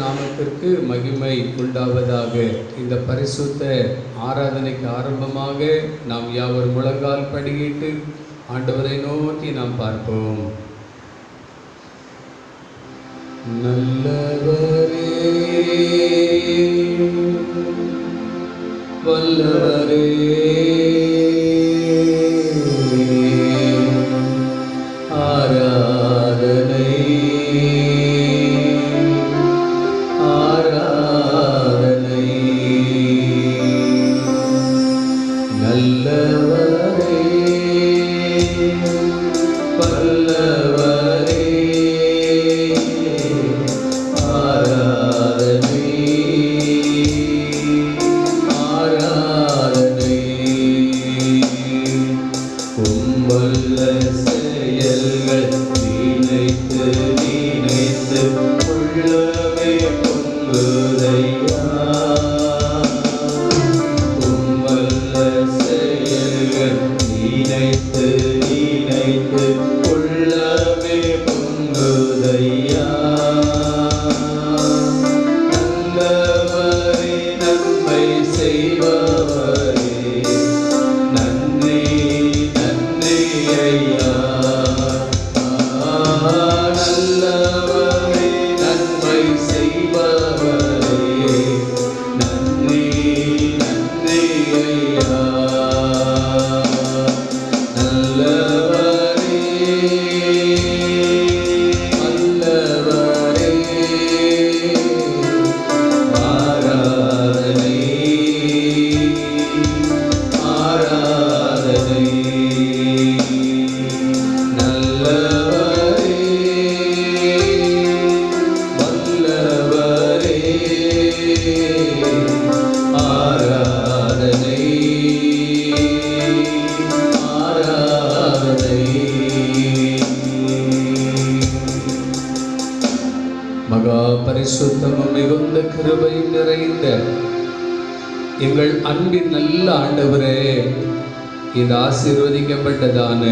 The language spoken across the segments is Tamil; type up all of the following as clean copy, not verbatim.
நாமத்திற்கு மகிமை உண்டாவதாக. இந்த பரிசுத்த ஆராதனைக்கு ஆரம்பமாக நாம் யாவர் முழங்கால் படியிட்டு ஆண்டவரை நோக்கி நாம் பார்ப்போம். நல்லவரே, வல்லவரே, ஆராதனை ஆராதனை. நல்லவரே, வல்லவரே, ஆராதனை ஆராதனை. உம்வல்ல செயல்கள் நினைத்து நினைத்து உள்ளமே பொங்குதையா. உம்வல்ல செயல்கள் நினைத்து நினைத்து உள்ளமே பொங்குதையா. நல்லவரே, நன்மை செய்பவரே, நன்றி நன்றி ஐயா. நல்லவரே, நன்மை செய்பவரே, நன்றி நன்றி ஐயா. நல்லவரே, வல்லவரே, ஆராதனை ஆராதனை. நல்லவரே, வல்லவரே, ஆராதனை ஆராதனை. மகா பரிசுத்தமும் மிகுந்த கிருபையும் நிறைந்த எங்கள் அன்பின் நல்ல ஆண்டவரே, இந்த ஆசீர்வதிக்கப்பட்டதான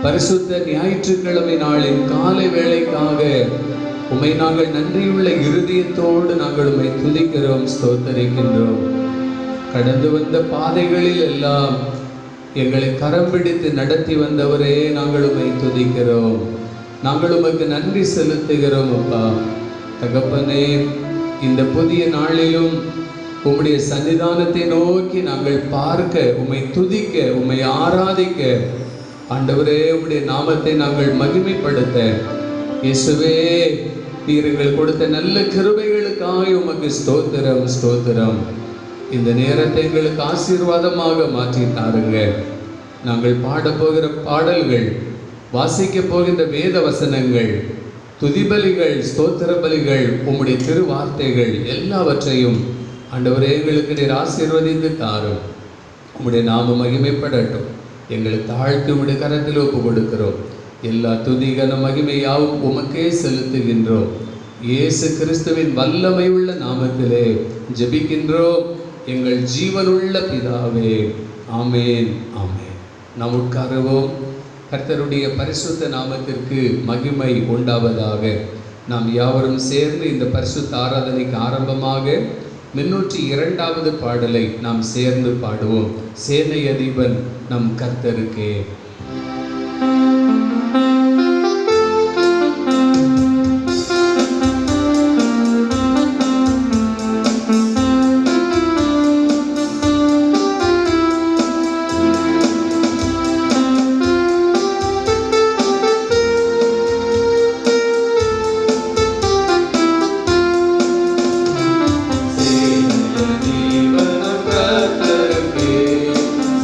பரிசுத்த ஞாயிற்றுக்கிழமை நாளின் காலை வேளைக்காக உம்மை நாங்கள் நன்றியுள்ள இருதயத்தோடு நாங்கள் உம்மை துதிக்கிறோம், ஸ்தோத்தரிக்கின்றோம். கடந்து வந்த பாதைகளில் எல்லாம் எங்களை கரம் பிடித்து நடத்தி வந்தவரே, நாங்கள் உம்மை துதிக்கிறோம், நாங்கள் உமக்கு நன்றி செலுத்துகிறோம். அப்பா தகப்பனே, இந்த புதிய நாளிலும் உம்முடைய சன்னிதானத்தை நோக்கி நாங்கள் பார்க்க, உம்மை துதிக்க, உம்மை ஆராதிக்க, ஆண்டவரே உம்முடைய நாமத்தை நாங்கள் மகிமைப்படுத்த, இயேசுவே நீர் எங்கள் கொடுத்த நல்ல கிருபைகளுக்காக உமக்கு ஸ்தோத்திரம் ஸ்தோத்திரம். இந்த நேரத்தை எங்களுக்கு ஆசீர்வாதமாக மாற்றி தாருங்க. நாங்கள் பாடப்போகிற பாடல்கள், வாசிக்க போகின்ற வேத வசனங்கள், துதிபலிகள், ஸ்தோத்திர பலிகள், உம்முடைய திருவார்த்தைகள் எல்லாவற்றையும் ஆண்டவரே எங்களுக்கு நீர் ஆசீர்வதித்து தாரும். உம்முடைய நாம மகிமைப்படட்டும். எங்களை தாழ்த்தி உம்முடைய கரத்தில் ஒப்பு கொடுக்கிறோம். எல்லா துதிகன மகிமையாவும் உமக்கே செலுத்துகின்றோம். இயேசு கிறிஸ்துவின் வல்லமை உள்ள நாமத்திலே ஜெபிக்கின்றோம் எங்கள் ஜீவனுள்ள பிதாவே. ஆமேன் ஆமேன். நாம் உட்காருவோம். கர்த்தருடைய பரிசுத்த நாமத்திற்கு மகிமை உண்டாவதாக. நாம் யாவரும் சேர்ந்து இந்த பரிசுத்த ஆராதனைக்கு ஆரம்பமாக 302வது பாடலை நாம் சேர்ந்து பாடுவோம். சேனை அதிபன் நம் கர்த்தருக்கே.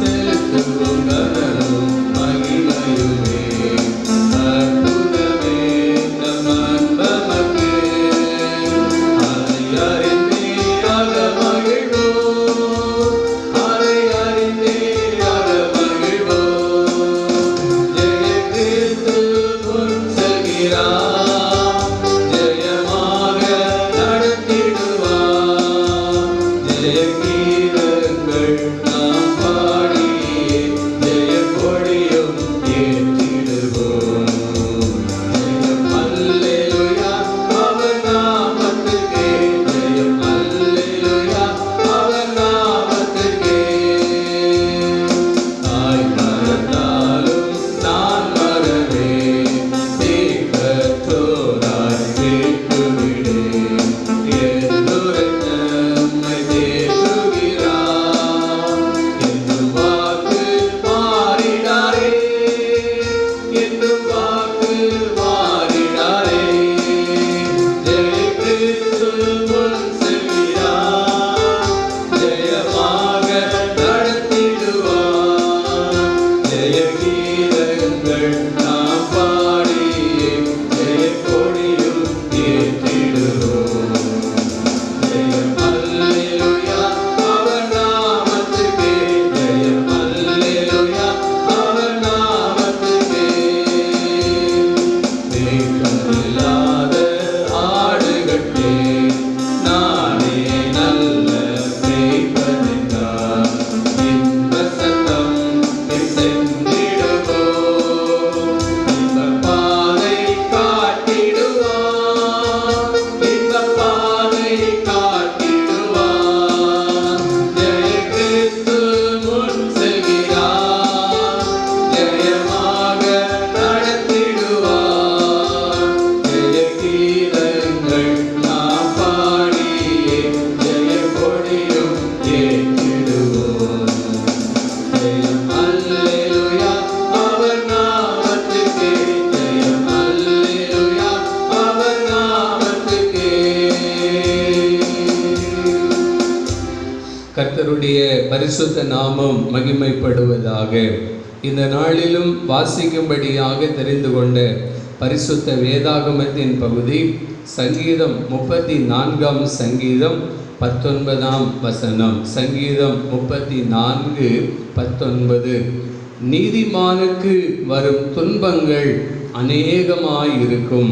செலுத்துவோம் கனலும் பரிசுத்த நாமம் மகிமைப்படுவதாக. இந்த நாளிலும் வாசிக்கும்படியாக தெரிந்து கொண்ட பரிசுத்த வேதாகமத்தின் பகுதி சங்கீதம் 34 சங்கீதம் 19 வசனம். சங்கீதம் 34:19. நீதிமானுக்கு வரும் துன்பங்கள் அநேகமாயிருக்கும்,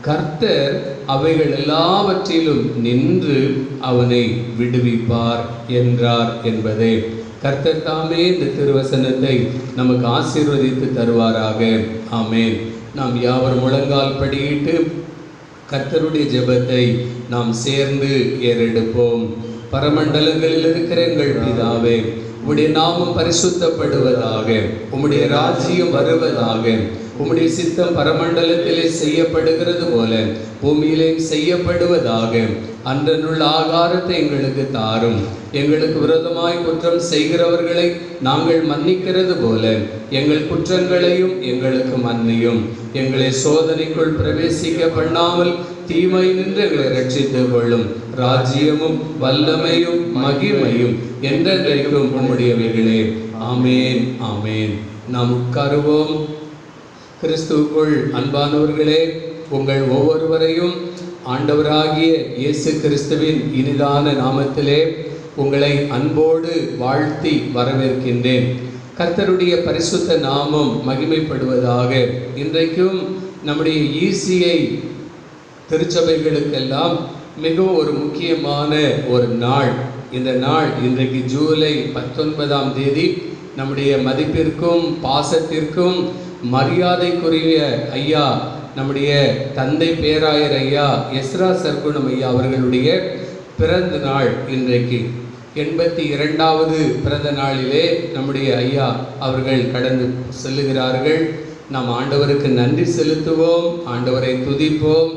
கர்த்தர் அவைகள் எல்லாவற்றிலும் நின்று அவனை விடுவிப்பார் என்றார் என்பதே. கர்த்தர் தாமே இந்த திருவசனத்தை நமக்கு ஆசீர்வதித்து தருவாராக. ஆமேன். நாம் யாவர் முழங்கால் படியிட்டு கர்த்தருடைய ஜெபத்தை நாம் சேர்ந்து ஏறெடுப்போம். பரமண்டலங்களில் இருக்கிற எங்கள் பிதாவே, உம்முடைய நாமம் பரிசுத்தப்படுவதாக, உம்முடைய ராஜ்யம் வருவதாக, உம்முடைய சித்தம் பரமண்டலத்திலே செய்யப்படுகிறது போல பூமியிலே செய்யப்படுவதாக. அன்றனுள்ள ஆகாரத்தை எங்களுக்கு தாரும். எங்களுக்கு விரோதமாய் குற்றம் செய்கிறவர்களை நாங்கள் மன்னிக்கிறது போல எங்கள் குற்றங்களையும் எங்களுக்கு மன்னியும். எங்களை சோதனைக்குள் பிரவேசிக்க பண்ணாமல் தீமை நின்று எங்களை ரட்சித்துக் கொள்ளும். ராஜ்யமும் வல்லமையும் மகிமையும் என்றென்றைக்கும் உம்முடையவைகளே. ஆமேன், ஆமேன். நாம் உட்காருவோம். கிறிஸ்துவுக்குள் அன்பானவர்களே, உங்கள் ஒவ்வொருவரையும் ஆண்டவராகிய இயேசு கிறிஸ்துவின் இனிதான நாமத்திலே உங்களை அன்போடு வாழ்த்தி வரவேற்கின்றேன். கர்த்தருடைய பரிசுத்த நாமம் மகிமைப்படுவதாக. இன்றைக்கும் நம்முடைய ECI திருச்சபைகளுக்கெல்லாம் மிகவும் ஒரு முக்கியமான ஒரு நாள். இந்த நாள் இன்றைக்கு ஜூலை 19ஆம் தேதி. நம்முடைய மதிப்பிற்கும் பாசத்திற்கும் மரியாதைக்குரிய ஐயா, நம்முடைய தந்தை பேராயர் ஐயா எஸ்ரா சர்க்குணம் ஐயா அவர்களுடைய பிறந்த நாள் இன்றைக்கு. 82வது பிறந்த நாளிலே நம்முடைய ஐயா அவர்கள் கடந்து செல்லுகிறார்கள். நாம் ஆண்டவருக்கு நன்றி செலுத்துவோம், ஆண்டவரை துதிப்போம்,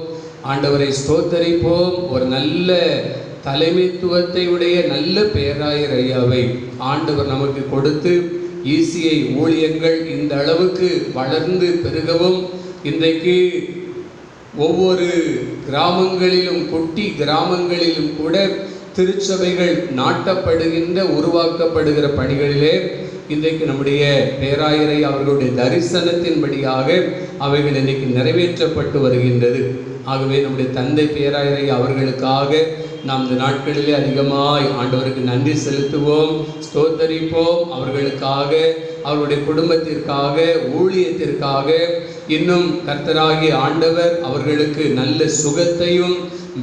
ஆண்டவரை ஸ்தோத்தரிப்போம். ஒரு நல்ல தலைமைத்துவத்தை உடைய நல்ல பேராயர் ஐயாவை ஆண்டவர் நமக்கு கொடுத்து ECI ஊழியங்கள் இந்த அளவுக்கு வளர்ந்து பெருகவும், இன்றைக்கு ஒவ்வொரு கிராமங்களிலும் குட்டி கிராமங்களிலும் கூட திருச்சபைகள் நாட்டப்படுகின்ற உருவாக்கப்படுகிற பணிகளிலே இன்றைக்கு நம்முடைய பேராயரை அவர்களுடைய தரிசனத்தின்படியாக அவைகள் இன்றைக்கு நிறைவேற்றப்பட்டு வருகின்றது. ஆகவே நம்முடைய தந்தை பேராயரை அவர்களுக்காக நாம் இந்த நாட்களிலே அதிகமாய் ஆண்டவருக்கு நன்றி செலுத்துவோம், ஸ்தோத்தரிப்போம். அவர்களுக்காக, அவருடைய குடும்பத்திற்காக, ஊழியத்திற்காக இன்னும் கர்த்தராகிய ஆண்டவர் அவர்களுக்கு நல்ல சுகத்தையும்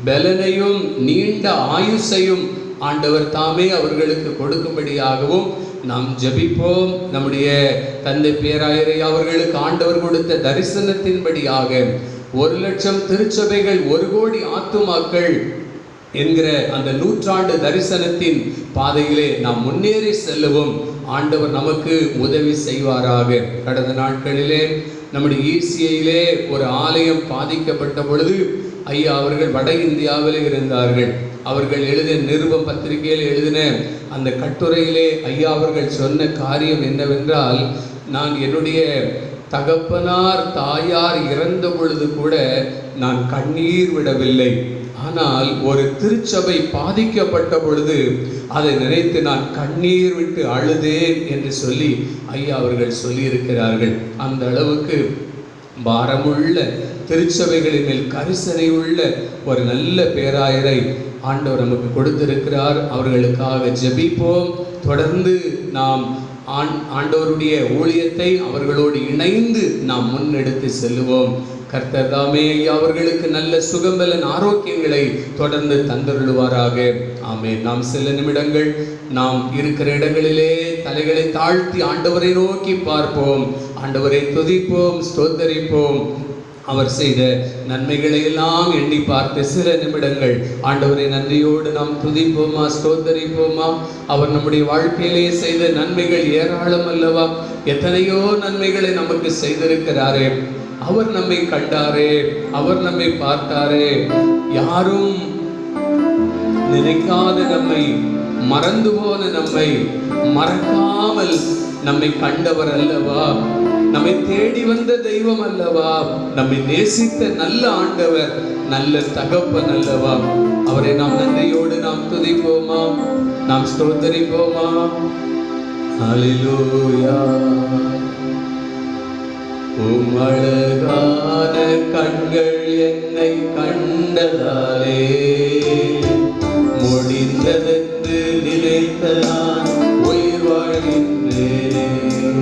பலனையும் நீண்ட ஆயுசையும் ஆண்டவர் தாமே அவர்களுக்கு கொடுக்கும்படியாகவும் நாம் ஜெபிப்போம். நம்முடைய தந்தை பேராயரை அவர்களுக்கு ஆண்டவர் கொடுத்த தரிசனத்தின்படியாக 1,00,000 திருச்சபைகள் 1 கோடி ஆத்துமாக்கள் என்கிற அந்த 100ஆண்டு தரிசனத்தின் பாதையிலே நாம் முன்னேறி செல்லவும் ஆண்டவர் நமக்கு உதவி செய்வாராக. கடந்த நாட்களிலே நம்முடைய ECIயிலே ஒரு ஆலயம் பாதிக்கப்பட்ட பொழுது ஐயா அவர்கள் வட இந்தியாவிலே இருந்தார்கள். அவர்கள் எழுதின நிருபம் பத்திரிகையில் எழுதின அந்த கட்டுரையிலே ஐயா அவர்கள் சொன்ன காரியம் என்னவென்றால், நான் என்னுடைய தகப்பனார் தாயார் இறந்த பொழுது கூட நான் கண்ணீர் விடவில்லை. ஆனால் ஒரு திருச்சபை பாதிக்கப்பட்ட பொழுது அதை நினைத்து நான் கண்ணீர் விட்டு அழுதேன் என்று சொல்லி ஐயா அவர்கள் சொல்லியிருக்கிறார்கள். அந்த அளவுக்கு பாரமுள்ள திருச்சபைகளின் மேல் கரிசனை உள்ள ஒரு நல்ல பேராயரை ஆண்டவர் நமக்கு கொடுத்திருக்கிறார். அவர்களுக்காக ஜெபிப்போம். தொடர்ந்து நாம் ஆண்டவருடைய ஊழியத்தை அவர்களோடு இணைந்து நாம் முன்னெடுத்து செல்லுவோம். கர்த்தர் தாமே அவர்களுக்கு நல்ல சுகம்பலன் ஆரோக்கியங்களை தொடர்ந்து தந்தருளுவாராக. ஆமென். நாம் சில நிமிடங்கள் நாம் இருக்கிற இடங்களிலே தலைகளை தாழ்த்தி ஆண்டவரை நோக்கி பார்ப்போம், ஆண்டவரை துதிப்போம், ஸ்தோத்தரிப்போம். அவர் செய்த நன்மைகளை எல்லாம் எண்ணி பார்த்து சில நிமிடங்கள் ஆண்டவரை நன்றியோடு நாம் துதிப்போமா, ஸ்தோத்தரிப்போமா. அவர் நம்முடைய வாழ்க்கையிலே செய்த நன்மைகள் ஏராளம் அல்லவா? எத்தனையோ நன்மைகளை நமக்கு செய்திருக்கிறாரே. அவர் நம்மை கண்டாரே, அவர் நம்மை பார்த்தாரே. யாரும் நினைக்காத நம்மை, மறந்து போன நம்மை மறக்காமல் நம்மை கண்டவர் அல்லவா? நம்மை தேடி வந்த தெய்வம் அல்லவா? நம்மை நேசித்த நல்ல ஆண்டவர், நல்ல தகப்பன் அல்லவா? அவரை நாம் நன்றியோடு நாம் துதிப்போமா? நாம் ஸ்தோத்தரிப்போமா? ஹல்லேலூயா. உம் அழகான கண்கள் என்னை கண்டதாலே முடிந்ததென்று நினைத்த நான் உயிர் வாழ்கின்றேன்.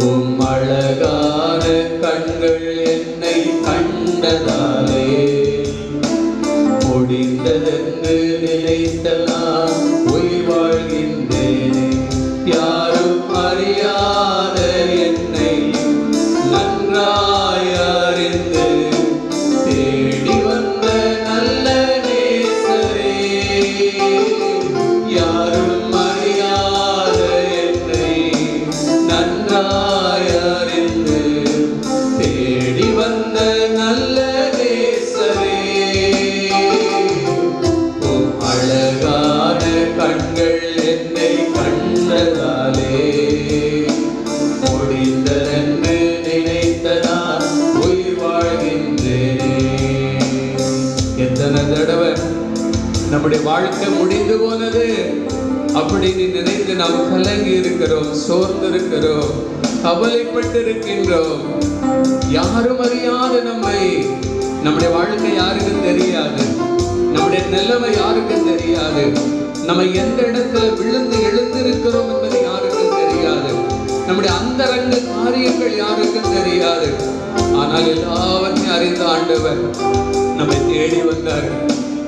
உம் அழகான கண்கள் என்னை கண்டதாலே முடிந்ததென்று நினைத்த நான் உயிர் வாழ்கின்றேன். யாரும் அறியாத என்னை நன்றாய் அறிந்து தேடி வந்த நல்ல நேசரே, யாரும் அறியாத என்னை நன்றாய் அறிந்து தேடி வந்த நல்ல நேசரே, உம் அழகான கண்கள் என்னை கண்டதாலே முடிந்ததென்று நினைத்த நான் உயிர் வாழ்கின்றேன். எத்தனை தடவை நம்முடைய வாழ்க்கை முடிந்து போனது அப்படின்னு நினைத்து நாம் கலங்கி இருக்கிறோம், சோர்ந்து இருக்கிறோம், கவலைப்பட்டு இருக்கின்றோம். யாரும் அறியாத நம்முடைய வாழ்க்கை யாருக்கும் தெரியாது, நம்முடைய நிலைமை யாருக்கும் தெரியாது, நம்ம எந்த இடத்துல விழுந்து எழுந்திருக்கிறோம் என்பது யாருக்கும் தெரியாது, நம்முடைய அந்தரங்க காரியங்கள் யாருக்கும் தெரியாது. ஆனால் எல்லாவற்றையும் அறிந்த ஆண்டவர் நம்மை தேடி வந்தார்,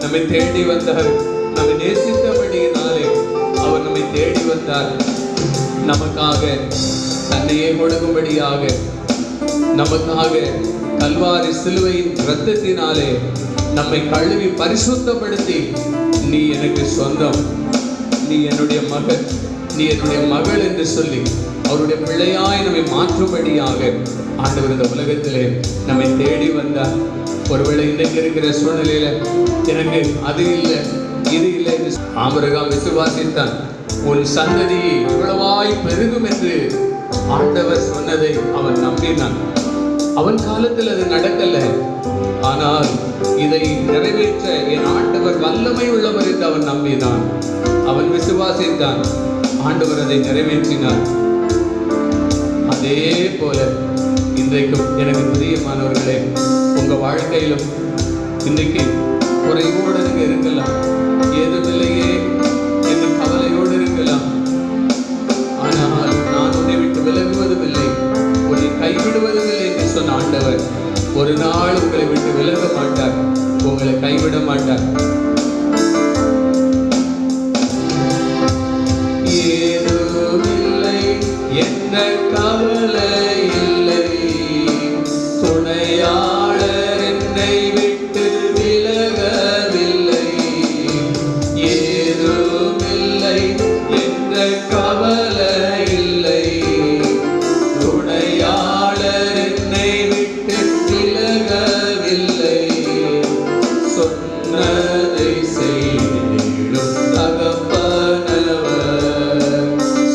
நம்மை தேடி வந்தார். நம்மை நேசித்தபடியினாலே அவர் நம்மை தேடி வந்தார். நமக்காக தன்னையே கொடுக்கும்படியாக, நமக்காக கல்வாரி சிலுவையின் இரத்தத்தினாலே நம்மை கழுவி பரிசுத்தப்படுத்தி, நீ எனக்கு சொந்தம், நீ என்னுடைய மகன், நீ என்னுடைய மகள் என்று சொல்லி அவருடைய பிள்ளையாய் நம்மை மாற்றும்படியாக ஆண்டவர் இந்த உலகத்திலே நம்மை தேடி வந்தார். ஒருவேளை இன்றைக்கு இருக்கிற சூழ்நிலையில எனக்கு அது இல்லை இது இல்லை என்று ஆபிரகாம் விசுவாசித்தான். உன் சந்ததி இவ்வளவாய் பெருகும் என்று ஆண்டவர் சொன்னதை அவன் நம்பினான். அவன் காலத்தில் அது நடக்கல, ஆனால் இதை நிறைவேற்ற என் ஆண்டவர் வல்லமை உள்ளவர் என்று அவன் நம்பினான். அவன் விசுவாசித்தான், ஆண்டவர் அதை நிறைவேற்றினார். அதே போல இன்றைக்கும் எனக்கு பிரியமானவர்களே, உங்க வாழ்க்கையிலும் இன்றைக்கு குறைவோடு நீங்க இருக்கலாம், ஏதுமில்லையே என்று கவலையோடு இருக்கலாம். ஆனால் நான் உன்னை விட்டு விலகுவதும் இல்லை, உன்னை கைவிடுவதும் இல்லை என்று சொன்ன ஆண்டவர் ஒரு நாள் உங்களை விட்டு விலக மாட்டார், உங்களை கைவிட மாட்டார். ஏதுமில்லை என்ன கவலை இல்லை, துணையாளர் என்னை விட்டு விலகவில்லை. ஏதுமில்லை என்ற கவலை இல்லை, துணையாளர் என்னை விட்டு விலகவில்லை. சொன்னதை செய்திடும் தகப்பனவர்,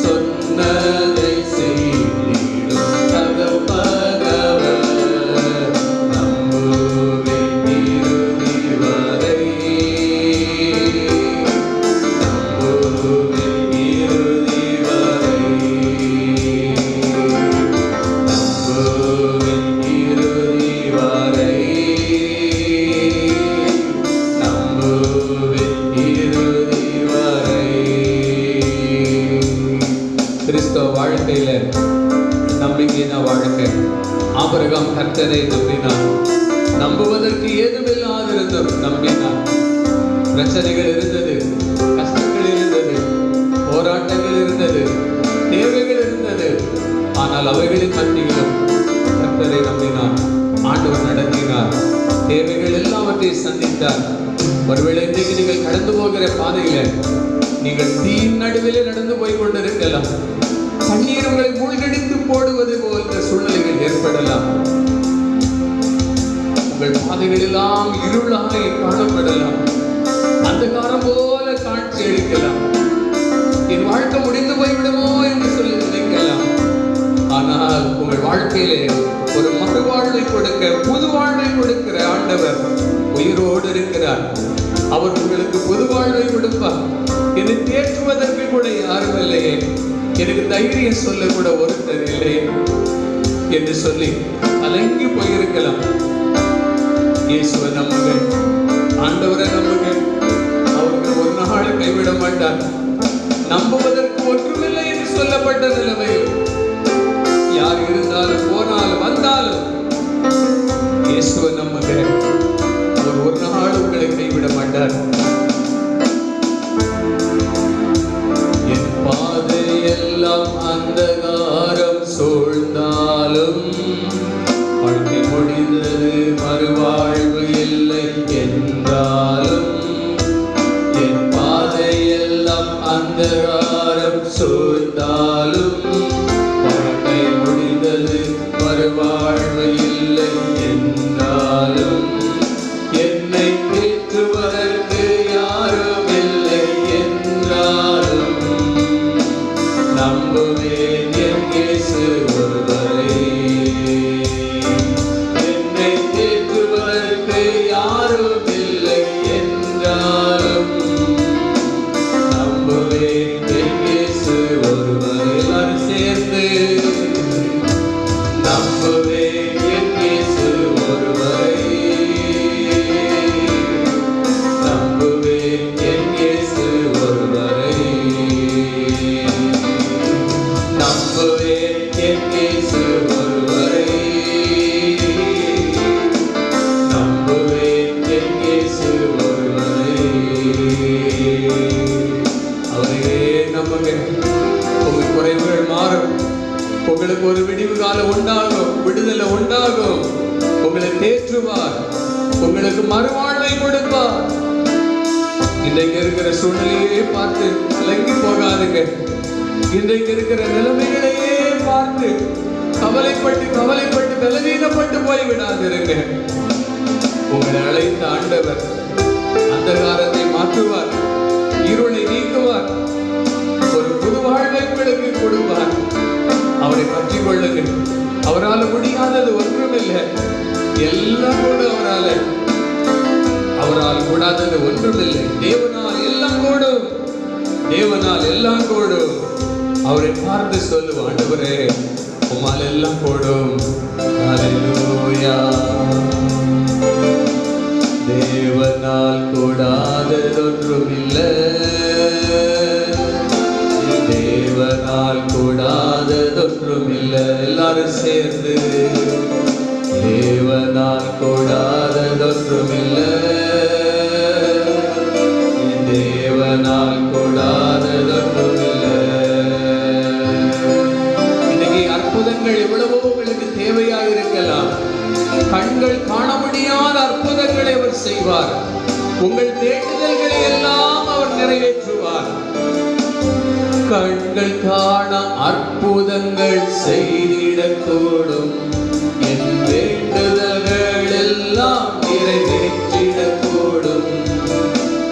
சொன்னதை செய்திடும் தகப்பனவர், நம்புவேன் இறுதி வரை, நம்புவேன் இறுதி வரை, நம்புவேன் இறுதி வரை, நம்புவேன் இறுதி வரை. கிறிஸ்தவ வாழ்க்கையில நம்பிக்கையான வாழ்க்கை. ஆபிரகாம் கர்த்தரை நம்பினான், நம்புவதற்கு ஏதுமில்லாதிருந்தும் நம்பினான். பிரச்சனைகள் இருந்தது, கஷ்டங்கள் இருந்தது, போராட்டங்கள் இருந்தது, தேவைகள் இருந்தது. ஆனால் அவைகளின் மத்தியிலும் கர்த்தரை நம்பினான். ஆண்டவர் நடத்தினார், தேவைகள் எல்லாவற்றையும் சந்தித்தார். ஒருவேளை இன்றைக்கு நீங்கள் கடந்து போகிற பாதையில நீங்கள் தீயின் நடுவிலே நடந்து போய் கொண்டிருக்கலாம், தண்ணீர் உங்களை மூழ்கடித்து போடுவது போன்ற சூழ்நிலைகள் ஏற்படலாம். உங்கள் பாதைகள் எல்லாம் இருளாக காணப்படலாம், அந்தகாரம் போல காட்சி அளிக்கலாம். என் வாழ்க்கை முடிந்து போய்விடுமோ என்று சொல்லி நினைக்கலாம். ஆனால் உங்கள் வாழ்க்கையிலே ஒரு மறுவாழ்வை கொடுக்க, புது வாழ்வை கொடுக்கிற ஆண்டவர் உயிரோடு இருக்கிறார். அவர் உங்களுக்கு புது வாழ்வை கொடுப்பார். என்னை தேற்றுவதற்கு கூட யாரும் இல்லையே, எனக்கு தைரியம் சொல்ல கூட ஒருத்தர் இல்லையே என்று சொல்லி கலங்கி போயிருக்கலாம். இயேசுவை நம்புங்க, ஆண்டவரை நம்புங்க. அவருக்கு ஒரு நாள் கைவிட மாட்டார். நம்புவதற்கு ஒன்றுமில்லை என்று சொல்லப்பட்ட நிலைமையில் யார் இருந்தாலும் போனாலும் வந்தாலும் இயேசுவை நம்புங்க, அவர் ஒரு நாள் உங்களை கைவிட மாட்டார். என் பாதையெல்லாம் அந்தகாரம் சூழ்ந்தாலும் வாழ்க்கை முடிந்தது மறுவாழ்வு இல்லை என்றாலும், என் பாதையெல்லாம் அந்தகாரம் சூழ்ந்தாலும் வாழ்க்கை முடிந்தது மறுவாழ்வு இல்லை என்றாலும், என்னை தேற்றுவதற்கு யாரும் இல்லை என்றாலும் நம்புவேன் என் இயேசு ஒருவரே. என்னை தேற்றுவதற்கு யாரும் இல்லை என்றாலும் நம்புவேன் என் இயேசு ஒருவரே. எல்லாரும் சேர்ந்து நம்புவேன் என் இயேசு ஒருவரே, நம்புவேன் என் இயேசு ஒருவரே, நம்புவேன் என் இயேசு ஒருவரே, நம்புவேன் என் இயேசு ஒருவரே. அவரையே நம்புங்க. உங்க குறைவுகள் மாறும். உங்களுக்கு ஒரு விடிவு காலம் உண்டாகும், விடுதலை உண்டாகும். உங்களை தேற்றுவார், உங்களுக்கு மறுவாழ்வை கொடுப்பார். இன்றைக்கு இருக்கிற சூழ்நிலையே பார்த்து கலங்கி போகாதுங்க. இன்றைக்கு இருக்கிற நிலைமைகளையே பார்த்து கவலைப்பட்டு கவலைப்பட்டு பலவீனப்பட்டு போய்விடாதிருங்க. உங்களை அழைத்த ஆண்டவர் அந்தகாரத்தை மாற்றுவார், இருளை நீக்குவார், ஒரு புது வாழ்வை உங்களுக்கு கொடுப்பார். அவரை பற்றி கொள்ளுங்க. அவரால் முடியாதது ஒன்றுமில்லை. எல்லாம் கூட அவரால் கூடாதது ஒன்றுமில்லை. தேவனால் எல்லாம் கூடும், தேவனால் எல்லாம் கூடும். அவரை பார்த்து சொல்லுவோம், ஆண்டவரே உம்மால் எல்லாம் கூடும். ஹல்லேலூயா. தேவனால் கூடாததொன்றுமில்லை, தேவனால் கூடாததொன்றுமில்லை. எல்லாரும் சேர்ந்து தேவனால் கூடாததொன்றுமில்லை, தேவனால் கூடாததொன்றுமில்லை. இன்னைக்கு அற்புதங்கள் எவ்வளவோ உங்களுக்கு தேவையாயிருக்கலாம். கண்கள் காண முடியாத அற்புதங்களை அவர் செய்வார். உங்கள் வேண்டுதல்களை எல்லாம் அவர் நிறைவேற்றுவார். கண்கள் காண அற்புதங்கள் செய்திடக்கூடும், என் வேண்டுதல்கள் எல்லாம் நிறைவேற்றிடக்கூடும்.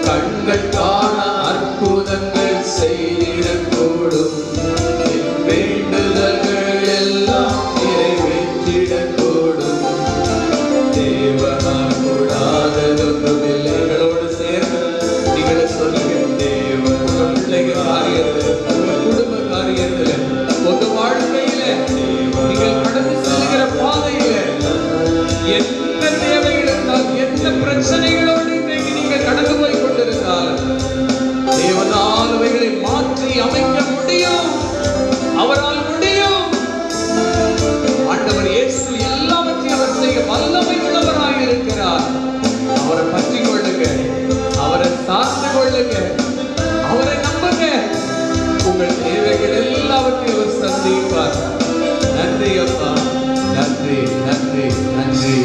கண்கள் காண அற்புதங்கள் செய்திடக்கூடும், என் வேண்டுதல்கள் எல்லாம் நிறைவேற்றிடக்கூடும். தேவனால் கூடாததொன்றுமில்லை. எங்களோடு சேர்ந்து நீங்கள் சொல்லுங்க, தேவன் பிள்ளைங்க காரியத்தில், குடும்ப காரியத்தில், உங்க வாழ்க்கையில நீங்கள் கடந்து செல்கிற பாதையில என்ன தேவைகள் இருந்தால், எந்த பிரச்சனைகளோடு இன்றைக்கு நீங்கள் கடந்து போய் கொண்டிருந்தால் தேவனால் அவைகளை மாற்றி அமைக்க முடியும். அவரால் முடியும். ஆண்டவர் இயேசு எல்லாவற்றையும் அவர் செய்ய வல்லமை உள்ளவராக இருக்கிறார். அவரை பற்றி கொள்ளுங்க, அவரை சார்ந்து கொள்ளுங்க, அவரை நம்புங்க. உங்கள் தேவைகள் எல்லாவற்றையும் அவர் சந்திப்பார். நன்றி அப்பா, நன்றி நன்றி நன்றி.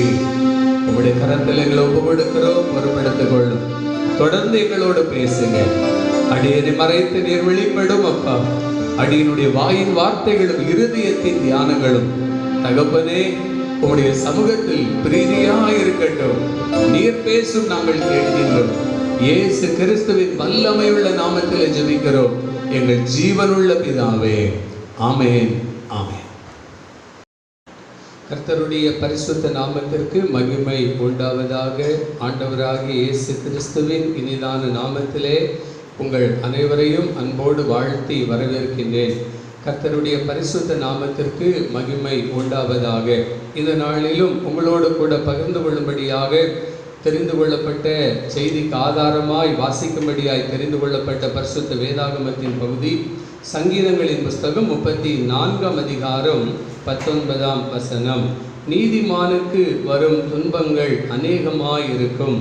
உங்களுடைய கரத்தில் எங்களை ஒப்பு கொடுக்கிறோம், பொறுப்பெடுத்துக் கொள்ளும். தொடர்ந்து எங்களோடு பேசுங்க. அடியனை மறைத்து நீர் வெளிப்படும் அப்பா. அடியனுடைய வாயின் வார்த்தைகளும் இருதயத்தின் தியானங்களும் தகப்பனே உம்முடைய சமூகத்தில் பிரீதியாய் இருக்கட்டும். நீர் பேசும் நாங்கள் கேட்கின்றோம். இயேசு கிறிஸ்துவின் வல்லமையுள்ள நாமத்தில் ஜெபிக்கிறோம் எங்கள் ஜீவனுள்ள பிதாவே. ஆமென், ஆமென். கர்த்தருடைய பரிசுத்த நாமத்திற்கு மகிமை உண்டாவதாக. ஆண்டவராகிய இயேசு கிறிஸ்துவின் இனிதான நாமத்திலே உங்கள் அனைவரையும் அன்போடு வாழ்த்தி வரவேற்கின்றேன். கர்த்தருடைய பரிசுத்த நாமத்திற்கு மகிமை உண்டாவதாக. இந்த நாளிலும் உங்களோடு கூட பகிர்ந்து கொள்ளும்படியாக தெரிந்து கொள்ளப்பட்ட செய்திக்கு ஆதாரமாய் வாசிக்கும்படியாய் தெரிந்து கொள்ளப்பட்ட பரிசுத்த வேதாகமத்தின் பகுதி சங்கீதங்களின் புஸ்தகம் 34ஆம் அதிகாரம் 19ஆம் வசனம். நீதிமானுக்கு வரும் துன்பங்கள் அநேகமாயிருக்கும்,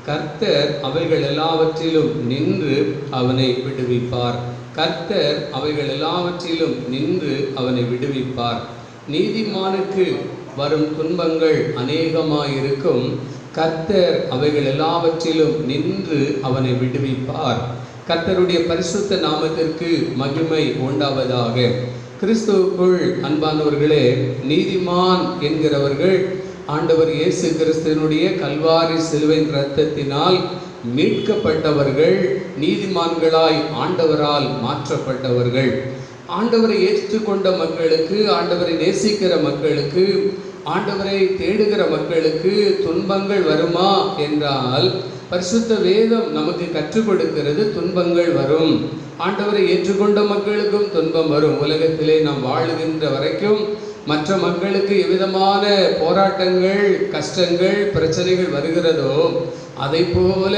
கர்த்தர் அவைகள் எல்லாவற்றிலும் நின்று அவனை விடுவிப்பார். கர்த்தர் அவைகள் எல்லாவற்றிலும் நின்று அவனை விடுவிப்பார். நீதிமானுக்கு வரும் துன்பங்கள் அநேகமாயிருக்கும், கர்த்தர் அவைகள் எல்லாவற்றிலும் நின்று அவனை விடுவிப்பார். கர்த்தருடைய பரிசுத்த நாமத்திற்கு மகிமை உண்டாவதாக. கிறிஸ்துவுக்குள் அன்பானவர்களே, நீதிமான் என்கிறவர்கள் ஆண்டவர் இயேசு கிறிஸ்துவினுடைய கல்வாரி சிலுவையின் இரத்தத்தினால் மீட்கப்பட்டவர்கள், நீதிமான்களாய் ஆண்டவரால் மாற்றப்பட்டவர்கள். ஆண்டவரை ஏற்றுக்கொண்ட மக்களுக்கு, ஆண்டவரை நேசிக்கிற மக்களுக்கு, ஆண்டவரை தேடுகிற மக்களுக்கு துன்பங்கள் வருமா என்றால், பரிசுத்த வேதம் நமக்கு கற்றுக் கொடுக்கிறது, துன்பங்கள் வரும். ஆண்டவரை ஏற்றுக்கொண்ட மக்களுக்கும் துன்பம் வரும். உலகத்திலே நாம் வாழுகின்ற வரைக்கும் மற்ற மக்களுக்கு எவ்விதமான போராட்டங்கள், கஷ்டங்கள், பிரச்சனைகள் வருகிறதோ, அதை போல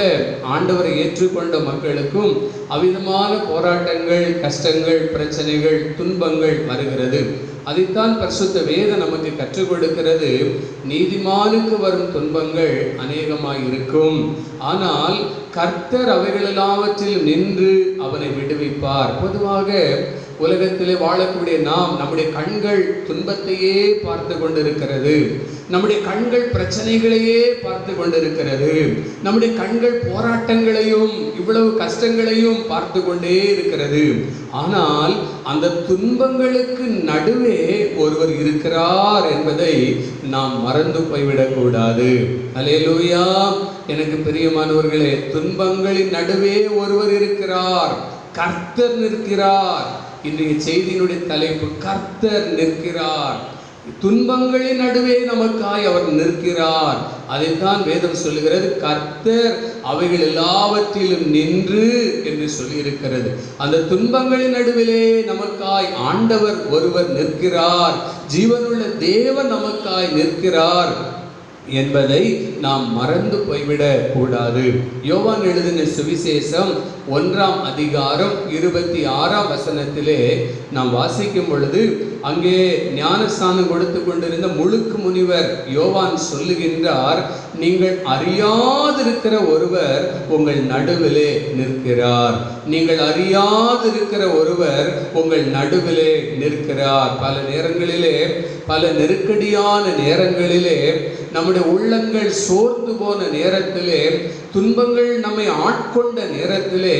ஆண்டவரை ஏற்றுக்கொண்ட மக்களுக்கும் அவ்விதமான போராட்டங்கள், கஷ்டங்கள், பிரச்சனைகள், துன்பங்கள் வருகிறது. அதைத்தான் பரிசுத்த வேதம் நமக்கு கற்றுக் கொடுக்கிறது. நீதிமானுக்கு வரும் துன்பங்கள் அநேகமாயிருக்கும், ஆனால் கர்த்தர் அவைகள் எல்லாவற்றிலும் நின்று அவனை விடுவிப்பார். பொதுவாக உலகத்திலே வாழக்கூடிய நாம், நம்முடைய கண்கள் துன்பத்தையே பார்த்து கொண்டிருக்கிறது, நம்முடைய கண்கள் பிரச்சனைகளையே பார்த்து கொண்டிருக்கிறது, நம்முடைய கண்கள் போராட்டங்களையும் இவ்வளவு கஷ்டங்களையும் பார்த்து கொண்டே இருக்கிறது. ஆனால் அந்த துன்பங்களுக்கு நடுவே ஒருவர் இருக்கிறார் என்பதை நாம் மறந்து போய்விடக்கூடாது. அல்லேலூயா. எனக்கு பிரியமானவர்களே, துன்பங்களின் நடுவே ஒருவர் இருக்கிறார், கர்த்தர் நிற்கிறார். இன்றைய செய்தியினுடைய தலைப்பு, கர்த்தர் நிற்கிறார். துன்பங்களின் நடுவே நமக்காய் அவர் நிற்கிறார். அதைத்தான் வேதம் சொல்லுகிறது, கர்த்தர் அவைகள் எல்லாவற்றிலும் நின்று என்று சொல்லி இருக்கிறது. அந்த துன்பங்களின் நடுவிலே நமக்காய் ஆண்டவர் ஒருவர் நிற்கிறார், ஜீவனுள்ள தேவன் நமக்காய் நிற்கிறார் என்பதை நாம் மறந்து போய்விடக் கூடாது. யோவான் எழுதின சுவிசேஷம் 1ஆம் அதிகாரம் 26ஆம் வசனத்திலே நாம் வாசிக்கும் பொழுது, அங்கே ஞானஸ்நானம் கொடுத்து கொண்டிருந்த முழுக்கு முனிவர் யோவான் சொல்லுகின்றார், நீங்கள் அறியாதிருக்கிற ஒருவர் உங்கள் நடுவிலே நிற்கிறார். நீங்கள் அறியாதிருக்கிற ஒருவர் உங்கள் நடுவிலே நிற்கிறார். பல நேரங்களிலே, பல நெருக்கடியான நேரங்களிலே, நம்முடைய உள்ளங்கள் சோர்ந்து போன நேரத்திலே, துன்பங்கள் நம்மை ஆட்கொண்ட நேரத்திலே,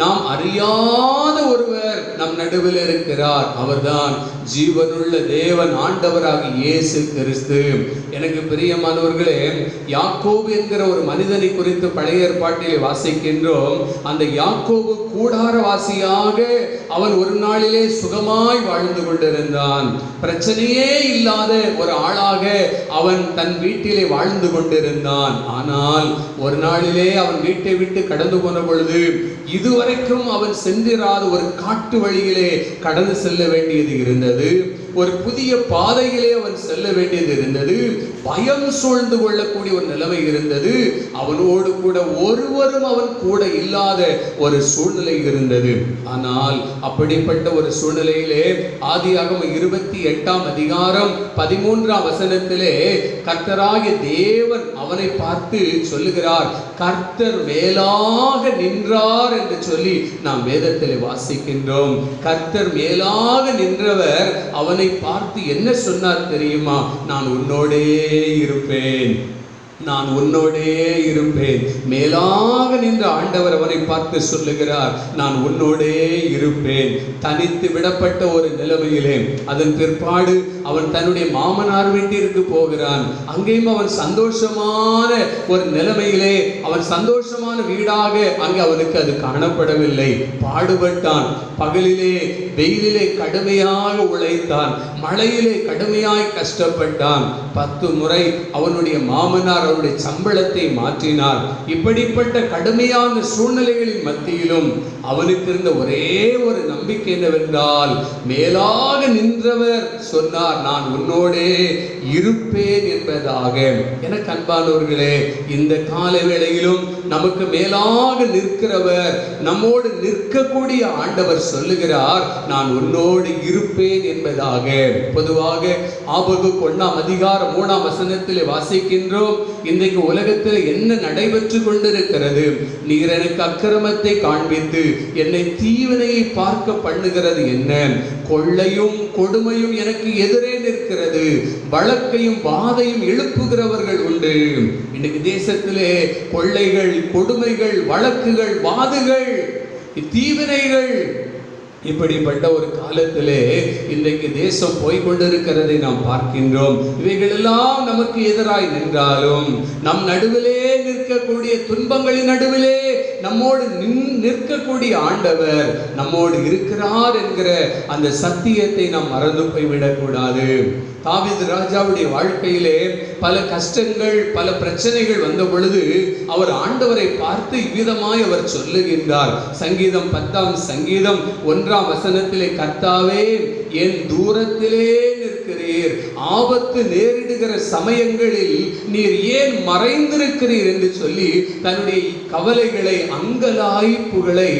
நாம் அறியாத ஒருவர் நம் நடுவில் இருக்கிறார். அவர்தான் ஜீவனுள்ள தேவன், ஆண்டவராகிய இயேசு கிறிஸ்து. எனக்கு பிரியமானவர்களே, யாக்கோபு என்கிற ஒரு மனிதனை குறித்து பழைய ஏற்பாட்டிலே வாசிக்கின்றோம். அந்த யாக்கோபு கூடாரவாசியாக அவன் ஒரு நாளிலே சுகமாய் வாழ்ந்து கொண்டிருந்தான். பிரச்சனையே இல்லாத ஒரு ஆளாக அவன் தன் வீட்டிலே வாழ்ந்து கொண்டிருந்தான். ஆனால் ஒரு நாளிலே அவன் வீட்டை விட்டு கடந்து போன பொழுது, இதுவரைக்கும் அவன் சென்றிராத ஒரு காட்டு வழியிலே கடந்து செல்ல வேண்டியது இருந்தது. ஒரு புதிய பாதையிலே அவன் செல்ல வேண்டியது இருந்தது. பயம் சூழ்ந்து கொள்ளக்கூடிய ஒரு நிலைமை இருந்தது. அவனோடு கூட ஒருவரும் அவன் கூட இல்லாத ஒரு சூழ்நிலை இருந்தது. ஆனால் அப்படிப்பட்ட ஒரு சூழ்நிலையிலே ஆதியாகமம் 28ஆம் அதிகாரம் 13ஆம் வசனத்திலே கர்த்தராகிய தேவன் அவனை பார்த்து சொல்லுகிறார், கர்த்தர் மேலாக நின்றார் என்று சொல்லி நாம் வேதத்திலே வாசிக்கின்றோம். கர்த்தர் மேலாக நின்றவர் அவனை பார்த்து என்ன சொன்னார் தெரியுமா? நான் உன்னோடே இருப்பேன், நான் உன்னோடே இருப்பேன். மேலாக நின்ற ஆண்டவர் அவனை பார்த்து சொல்லுகிறார், நான் உன்னோடே இருப்பேன். தனித்து விடப்பட்ட ஒரு நிலைமையிலே, அதன் பிற்பாடு அவன் தன்னுடைய மாமனார் வீட்டிற்கு போகிறான். அங்கேயும் அவன் சந்தோஷமான ஒரு நிலைமையிலே, அவன் சந்தோஷமான வீடாக அங்கே அவனுக்கு அது காணப்படவில்லை. பாடுபட்டான், பகலிலே வெயிலிலே கடுமையாக உழைத்தான், மழையிலே கடுமையாய் கஷ்டப்பட்டான். 10 முறை அவனுடைய மாமனார் அவருடைய சம்பளத்தை மாற்றினார். இப்படிப்பட்ட கடுமையான சூழ்நிலைகளின் மத்தியிலும் அவனுக்கு இருந்த ஒரே ஒரு நம்பிக்கை என்னவென்றால், மேலாக நின்றவர் சொன்னார், நான் உன்னோடே இருப்பேன் என்பதாக. எனக்கு அன்பானவர்களே, இந்த கால வேளையிலும் நமக்கு மேலாக நிற்கிறவர், நம்மோடு நிற்கக்கூடிய ஆண்டவர் சொல்லுகிறார், நான் உன்னோடு இருப்பேன் என்பதாக. பொதுவாக ஆபகுக் 1:3 வாசிக்கின்றோம், இன்றைக்கு உலகத்தில் என்ன நடைபெற்று கொண்டிருக்கிறது? நீர் எனக்கு அக்கிரமத்தை காண்பித்து என்னை தீவினையை பார்க்க பண்ணுகிறது என்ன? கொள்ளையும் கொடுமையும் எனக்கு எதிரே நிற்கிறது, வழக்கையும் வாதையும் எழுப்புகிறவர்கள் உண்டு. இன்னைக்கு தேசத்திலே கொள்ளைகள், கொடுமைகள், வழக்குகள், வாதுகள், தீவினைகள், இப்படிப்பட்ட ஒரு காலத்திலே இன்றைக்கு தேசம் போய்கொண்டிருக்கிறதை நாம் பார்க்கின்றோம். இவைகள் எல்லாம் நமக்கு எதிராய் நின்றாலும் நம் நடுவிலே நிற்கக்கூடிய, துன்பங்களின் நடுவிலே நம்மோடு நிற்கக்கூடிய ஆண்டவர் நம்மோடு இருக்கிறார் என்கிற அந்த சத்தியத்தை நாம் மறந்து போய்விடக்கூடாது. தாவீது ராஜாவுடைய வாழ்க்கையிலே பல கஷ்டங்கள், பல பிரச்சனைகள் வந்த பொழுது அவர் ஆண்டவரை பார்த்து இவ்விதமாய் அவர் சொல்லுகின்றார். சங்கீதம் 10:1 கர்த்தாவே, என் தூரத்திலே நிற்கிறீர், ஆபத்து நேரிடுகிற சமயங்களில் நீர் ஏன் மறைந்திருக்கிறீர் என்று சொல்லி தன்னுடைய கவலைகளை, அங்கலாய்ப்புகளை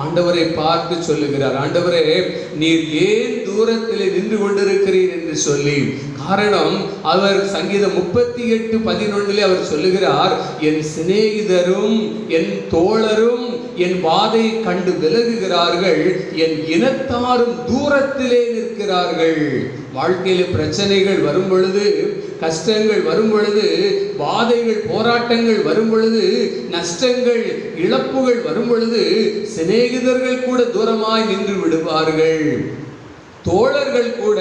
ஆண்டவரை பார்த்து சொல்லுகிறார். ஆண்டவரே, நீர் ஏன் தூரத்திலே நின்று கொண்டிருக்கிறீர் என்று சொல்லி. காரணம், அவர் சங்கீதம் 38:11 அவர் சொல்லுகிறார், என் சிநேகிதரும் என் தோழரும் என் வாதை கண்டு விலகுகிறார்கள், என் இனத்தாரும் தூரத்திலே நிற்கிறார்கள். வாழ்க்கையில் பிரச்சனைகள் வரும் பொழுது, கஷ்டங்கள் வரும் பொழுது, வாதைகள், போராட்டங்கள் வரும் பொழுது, நஷ்டங்கள், இழப்புகள் வரும் பொழுது சிநேகிதர்கள் கூட தூரமாய் நின்று விடுவார்கள், தோழர்கள் கூட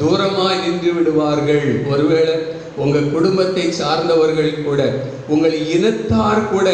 தூரமாய் நின்று விடுவார்கள். ஒருவேளை உங்க குடும்பத்தை சார்ந்தவர்கள் கூட, உங்கள் இனத்தார் கூட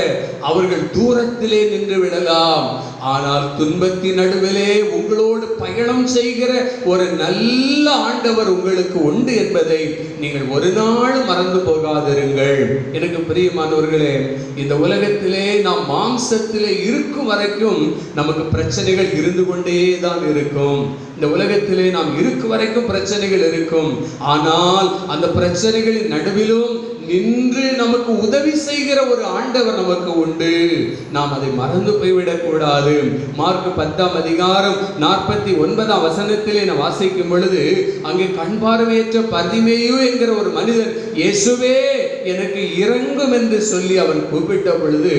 அவர்கள் தூரத்திலே நின்று விடலாம். ஆனால் துன்பத்தின் நடுவிலே உங்களோடு பயணம் செய்கிற ஒரு நல்ல ஆண்டவர் உங்களுக்கு உண்டு என்பதை நீங்கள் ஒரு நாள் மறந்து போகாதிருங்கள். எனக்கு பிரியமானவர்களே, இந்த உலகத்திலே நாம் மாம்சத்திலே இருக்கும் வரைக்கும் நமக்கு பிரச்சனைகள் இருந்து கொண்டே தான் இருக்கும். இந்த உலகத்திலே நாம் இருக்கும் வரைக்கும் பிரச்சனைகள் இருக்கும். ஆனால் அந்த பிரச்சனைகளின் நடுவிலும் நின்று நமக்கு உதவி செய்கிற ஒரு ஆண்டவர் நமக்கு உண்டு. நாம் அதை மறந்து போய்விடக் கூடாது. மார்க் 10:49 நான் வாசிக்கும் பொழுது, அங்கே கண் பார்வையற்ற பர்திமேயு என்கிற ஒரு மனிதன், இயேசுவே எனக்கு இரங்கும் என்று சொல்லி அவன் கூப்பிட்ட பொழுது,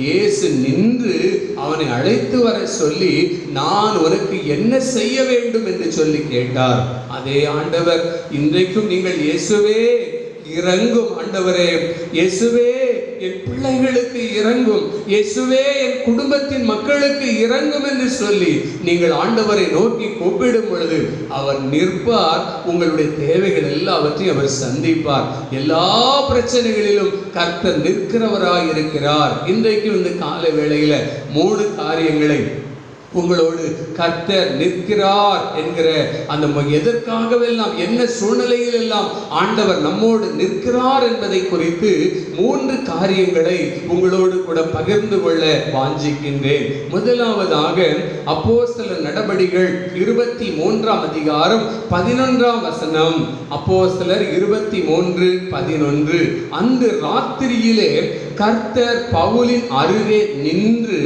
இயேசு நின்று அவனை அழைத்து வர சொல்லி, நான் உனக்கு என்ன செய்ய வேண்டும் என்று சொல்லி கேட்டார். அதே ஆண்டவர் இன்றைக்கும் நீங்கள் இயேசுவே இறங்கும் ஆண்டவரே, இயேசுவே என் பிள்ளைகளுக்கு இறங்கும், இயேசுவே என் குடும்பத்தின் மக்களுக்கு இறங்கும் என்று சொல்லி நீங்கள் ஆண்டவரை நோக்கி கூப்பிடும் பொழுது அவர் நிற்பார். உங்களுடைய தேவைகள் எல்லாவற்றையும் அவர் சந்திப்பார். எல்லா பிரச்சனைகளிலும் கர்த்தர் நிற்கிறவராய் இருக்கிறார். இன்றைக்கு இந்த கால வேளையில 3 காரியங்களை உங்களோடு கர்த்தர் நிற்கிறார் என்கிற அந்த எதற்காகவெல்லாம், என்ன சூழ்நிலையில் எல்லாம் ஆண்டவர் நம்மோடு நிற்கிறார் என்பதை குறித்து 3 காரியங்களை உங்களோடு கூட பகிர்ந்து கொள்ள வாஞ்சிக்கின்றேன். முதலாவதாக அப்போஸ்தலர் நடபடிகள் 23:11. அப்போஸ்தலர் 23:11. அந்த ராத்திரியிலே கர்த்தர் பவுலின் அருகே நின்று,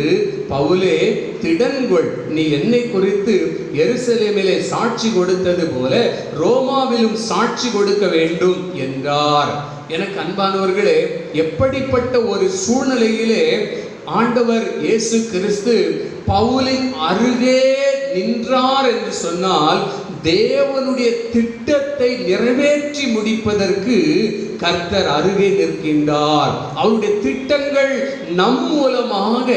பவுலே திடன்கொள், நீ என்னை குறித்து எருசலேமிலே சாட்சி கொடுத்தது போல ரோமாவிலும் சாட்சி கொடுக்க வேண்டும் என்றார். எனக்கு அன்பானவர்களே, எப்படிப்பட்ட ஒரு சூழ்நிலையிலே ஆண்டவர் இயேசு கிறிஸ்து பவுலின் அருகே நின்றார் என்று சொன்னால், தேவனுடைய திட்டத்தை நிறைவேற்றி முடிப்பதற்கு கர்த்தர் அருகே நிற்கின்றார். அவருடைய திட்டங்கள் நம் மூலமாக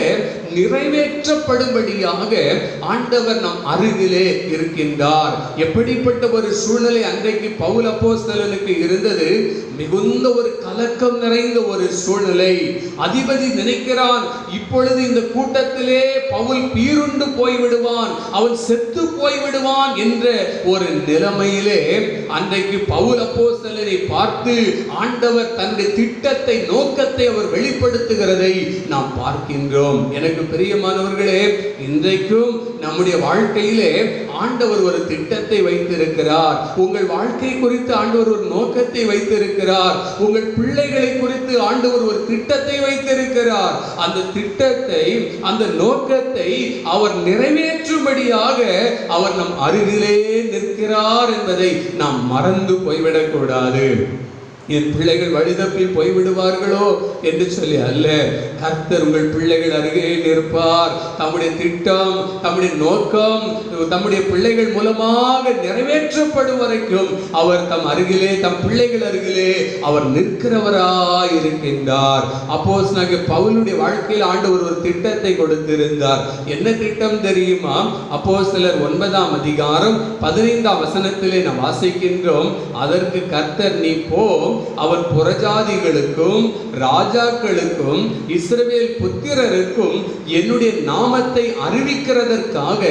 நிறைவேற்றப்படும்படியாக ஆண்டவர் நம் அருகிலே இருக்கின்றார். எப்படிப்பட்ட ஒரு சூழ்நிலை அன்றைக்கு பவுல் அப்போஸ்தலனுக்கு இருந்தது? மிகுந்த ஒரு கலக்கம் நிறைந்த ஒரு சூழ்நிலை. அதிபதி நினைக்கிறான், இப்பொழுது இந்த கூட்டத்திலே பவுல் பீருண்டு போய்விடுவான், அவன் செத்து போய்விடுவான் என்ற ஒரு நிலைமையிலே அன்றைக்கு பவுல் அப்போஸ்தலனை பார்த்து ஆண்டவர் தன்னுடைய திட்டத்தை, நோக்கத்தை அவர் வெளிப்படுத்துகிறதை நாம் பார்க்கின்றோம். எனக்கு பிரியமானவர்களே, இன்றைக்கும் நம்முடைய வாழ்க்கையிலே ஆண்டவர் ஒரு திட்டத்தை வைத்திருக்கிறார். உங்கள் வாழ்க்கை குறித்து ஆண்டவர் ஒரு நோக்கத்தை வைத்திருக்கிறார். உங்கள் பிள்ளைகளை குறித்து ஆண்டவர் ஒரு திட்டத்தை வைத்திருக்கிறார். அந்த திட்டத்தை, அந்த நோக்கத்தை அவர் நிறைவேற்றும்படியாக அவர் நம் அருகிலே நிற்கிறார் என்பதை நாம் மறந்து போய்விடக் கூடாது. என் பிள்ளைகள் வழிதப்பி போய்விடுவார்களோ என்று சொல்லி அல்ல, கர்த்தர் உங்கள் பிள்ளைகள் அருகே நிற்பார். தம்முடைய திட்டம், தம்முடைய நோக்கம் தம்முடைய பிள்ளைகள் மூலமாக நிறைவேற்றப்படும் வரைக்கும் அவர் தம் அருகிலே, தம் பிள்ளைகள் அருகிலே அவர் நிற்கிறவராய் இருக்கின்றார். அப்போஸ்தலனாகிய பவுலுடைய வாழ்க்கையில் ஆண்டவர் ஒரு திட்டத்தை கொடுத்திருந்தார். என்ன திட்டம் தெரியுமா? அப்போஸ்தலர் 9ஆம் அதிகாரம் 15ஆம் வசனத்திலே நாம் வாசிக்கின்றோம், அதற்கு கர்த்தர், நீ போ, அவன் புறஜாதிகளுக்கும் ராஜாக்களுக்கும் இஸ்ரவேல் புத்திரருக்கும் என்னுடைய நாமத்தை அறிவிக்கிறதற்காக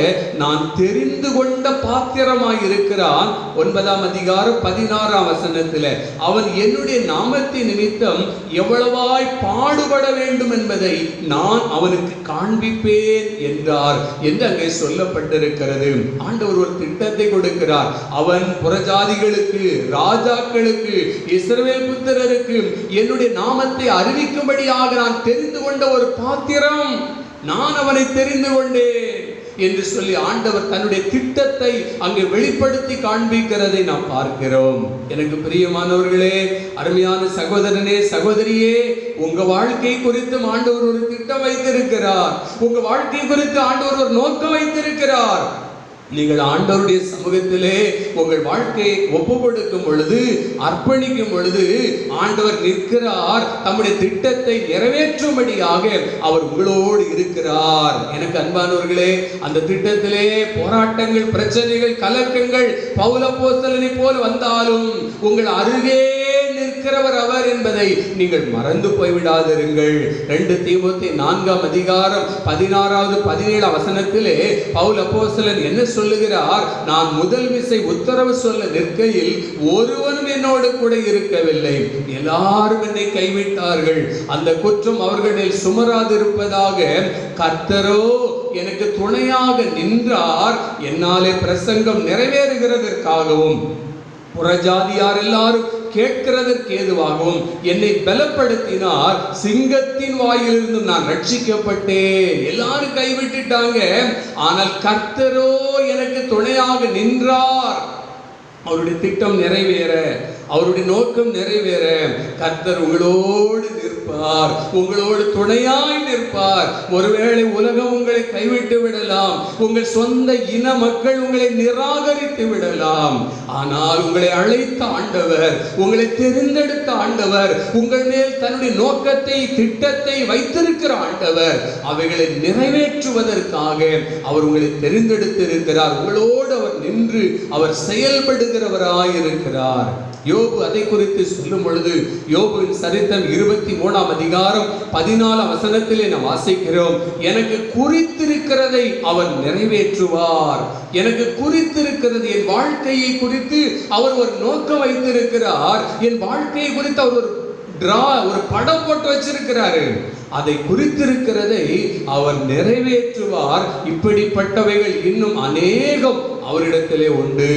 நான் தெரிந்து கொண்ட பாத்திரமாய் இருக்கிறான். 9ஆம் அதிகாரம் 16ஆம் வசனத்தில் அவன் என்னுடைய நாமத்தின் நிமித்தம் எவ்வளவாய் பாடுபட வேண்டும் என்பதை நான் அவனுக்கு காண்பிப்பேன் என்றார் என்று அங்கே சொல்லப்பட்டிருக்கிறது. ஆண்டவர் ஒரு திட்டத்தை கொடுக்கிறார். அவன் புறஜாதிகளுக்கு, ராஜாக்களுக்கு, இஸ்ரவேல் புத்திரருக்கு என்னுடைய நாமத்தை அறிவிக்கும்படியாக நான் தெரிந்து கொண்ட ஒரு பாத்திரம், நான் அவனை தெரிந்து கொண்டேன் என்று சொல்லி ஆண்டவர் தன்னுடைய திட்டத்தை அங்கே வெளிப்படுத்தி காண்பிக்கிறதை நாம் பார்க்கிறோம். எனக்கு பிரியமானவர்களே, அருமையான சகோதரனே, சகோதரியே, உங்க வாழ்க்கை குறித்து ஆண்டவர் ஒரு திட்டம் வைத்திருக்கிறார். உங்க வாழ்க்கை குறித்து ஆண்டவர் ஒரு நோக்கம் வைத்திருக்கிறார். நீங்கள் ஆண்டவருடைய சமூகத்திலே உங்கள் வாழ்க்கையை ஒப்பு கொடுக்கும் பொழுது, அர்ப்பணிக்கும் பொழுது ஆண்டவர் நிற்கிறார். தம்முடைய திட்டத்தை நிறைவேற்றும்படியாக அவர் உங்களோடு இருக்கிறார். எனக்கு அன்பானவர்களே, அந்த திட்டத்திலே போராட்டங்கள், பிரச்சனைகள், கலக்கங்கள் பவுல் அப்போஸ்தலனை போல் வந்தாலும் உங்கள் அருகே நிற்கிறவர் அவர் என்பதை நீங்கள் மறந்து போய்விடாதிருங்கள். 2 தீமோத்தேயு 4ஆம் அதிகாரம் 16வது 17ஆம் வசனத்திலே பவுல் அப்போஸ்தலன் என்ன சொல்லுகிறார்? நான் முதல் விசை உத்தரவு சொல்ல நிற்கையில் ஒருவனும் என்னோடு கூட இருக்கவில்லை, எல்லாரும் என்னை கைவிட்டார்கள். அந்த குற்றம் அவர்களில் சுமராதிருப்பதாக கர்த்தரோ எனக்கு துணையாக நின்றார். என்னாலே பிரசங்கம் நிறைவேறுகிறதற்காகவும் புறஜாதியார் எல்லாரும் கேட்கிறதற்கு ஏதுவாகவும் என்னை பலப்படுத்தினார். சிங்கத்தின் வாயிலிருந்து நான் ரட்சிக்கப்பட்டேன். எல்லாரும் கைவிட்டுட்டாங்க, ஆனால் கர்த்தரோ எனக்கு துணையாக நின்றார். அவருடைய திட்டம் நிறைவேற, அவருடைய நோக்கம் நிறைவேற கர்த்தர் உங்களோடு நிற்பார், உங்களோடு துணையாய் நிற்பார். ஒருவேளை உலகம் உங்களை கைவிட்டு விடலாம், உங்கள் சொந்த இன மக்கள் உங்களை நிராகரித்து விடலாம், ஆனால் உங்களை அழைத்த ஆண்டவர், உங்களை தெரிந்தெடுத்த ஆண்டவர், உங்கள் மேல் தன்னுடைய நோக்கத்தை, திட்டத்தை வைத்திருக்கிற ஆண்டவர், அவைகளை நிறைவேற்றுவதற்காக அவர் உங்களை தெரிந்தெடுத்திருக்கிறார். உங்களோடு அவர் நின்று அவர் செயல்படுகிறவராய் இருக்கிறார். யோபு அதை குறித்து சொல்லும் பொழுது, யோபுவின் சரித்திரம் 23ஆம் அதிகாரம் 14ஆம் வசனத்திலே நாம் வாசிக்கிறோம், எனக்கு குறித்திருக்கிறதை அவர் நிறைவேற்றுவார். எனக்கு குறித்திருக்கிறது, என் வாழ்க்கையை குறித்து அவர் ஒரு நோக்கம் வைத்திருக்கிறார். என் வாழ்க்கையை குறித்து அவர் ஒரு படம் போட்டு வச்சிருக்கிறாரு. அதை குறித்திருக்கிறதை அவர் நிறைவேற்றுவார். இப்படிப்பட்டவைகள் இன்னும் அநேகம் அவரிடத்திலே உண்டு.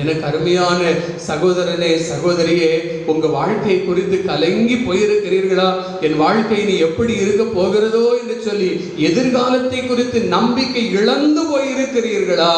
எனக்கு அருமையான சகோதரனே, சகோதரியே, உங்க வாழ்க்கை குறித்து கலங்கி போயிருக்கிறீர்களா? என் வாழ்க்கை நீ எப்படி இருக்க போகிறதோ என்று சொல்லி எதிர்காலத்தை குறித்து நம்பிக்கை இழந்து போயிருக்கிறீர்களா?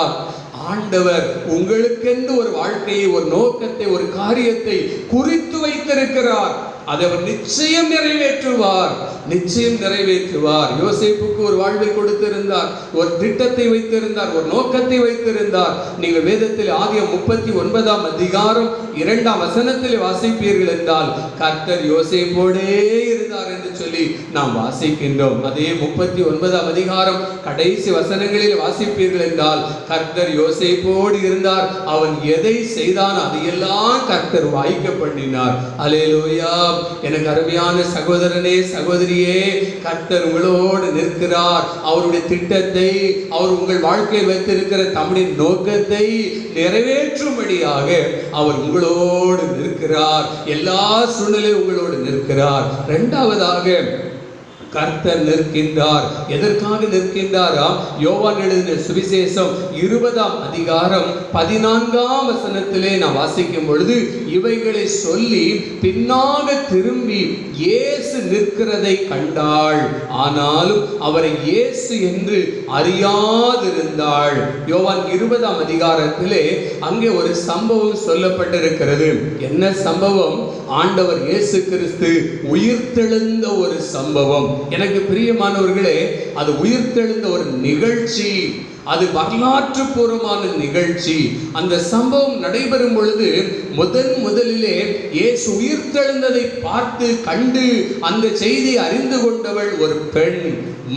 ஆண்டவர் உங்களுக்கென்று ஒரு வாழ்க்கையை, ஒரு நோக்கத்தை, ஒரு காரியத்தை குறித்து வைத்திருக்கிறார். அதை அவர் நிச்சயம் நிறைவேற்றுவார், நிச்சயம் நிறைவேற்றுவார். யோசேப்புக்கு ஒரு வாழ்வை கொடுத்திருந்தார், ஒரு திட்டத்தை வைத்திருந்தார், ஒரு நோக்கத்தை வைத்திருந்தார். நீங்கள் வேதத்தில் ஆதியாகமம் 39ஆம் அதிகாரம் 2ஆம் வசனத்தில் வாசிப்பீர்கள் என்றால் கர்த்தர் யோசேப்போடே இருந்தார் என்று சொல்லி நாம் வாசிக்கின்றோம். அதே 39ஆம் அதிகாரம் கடைசி வசனங்களில் வாசிப்பீர்கள் என்றால் கர்த்தர் யோசேப்போடு இருந்தார். அவன் எதை செய்தான் அதையெல்லாம் கர்த்தர் வாய்க்க பண்ணினார். அல்லேலூயா. எனக்கு அருமையான சகோதரனே சகோதரியே, கர்த்தர் உங்களோடு நிற்கிறார். அவருடைய திட்டத்தை, அவர் உங்கள் வாழ்க்கையில் வைத்திருக்கிற தம்முடைய நோக்கத்தை நிறைவேற்றும்படியாக அவர் உங்களோடு நிற்கிறார். எல்லா சூழ்நிலையும் உங்களோடு நிற்கிறார். இரண்டாவதாக கர்த்தர் நிற்கின்றார். எதற்காக நிற்கின்றாரா? யோவான் எழுதின சுவிசேஷம் 20ஆம் அதிகாரம் 14ஆம் வசனத்திலே நான் வாசிக்கும் பொழுது, இவைகளை சொல்லி பின்னாக திரும்பி இயேசு நிற்கிறதை கண்டாள், ஆனாலும் அவரை இயேசு என்று அறியாதிருந்தாள். யோவான் 20ஆம் அதிகாரத்திலே அங்கே ஒரு சம்பவம் சொல்லப்பட்டிருக்கிறது. என்ன சம்பவம்? ஆண்டவர் இயேசு கிறிஸ்து உயிர்த்தெழுந்த ஒரு சம்பவம். எனக்கு பிரியமானவர்களே, அது உயிர்த்தெழுந்த ஒரு நிகழ்ச்சி, அது வரலாற்று பூர்வமான நிகழ்ச்சி. அந்த சம்பவம் நடைபெறும் பொழுது முதலிலே இயேசு உயிர்த்தெழுந்ததை பார்த்து கண்டு அந்த செய்தியை அறிந்து கொண்டவள் ஒரு பெண்,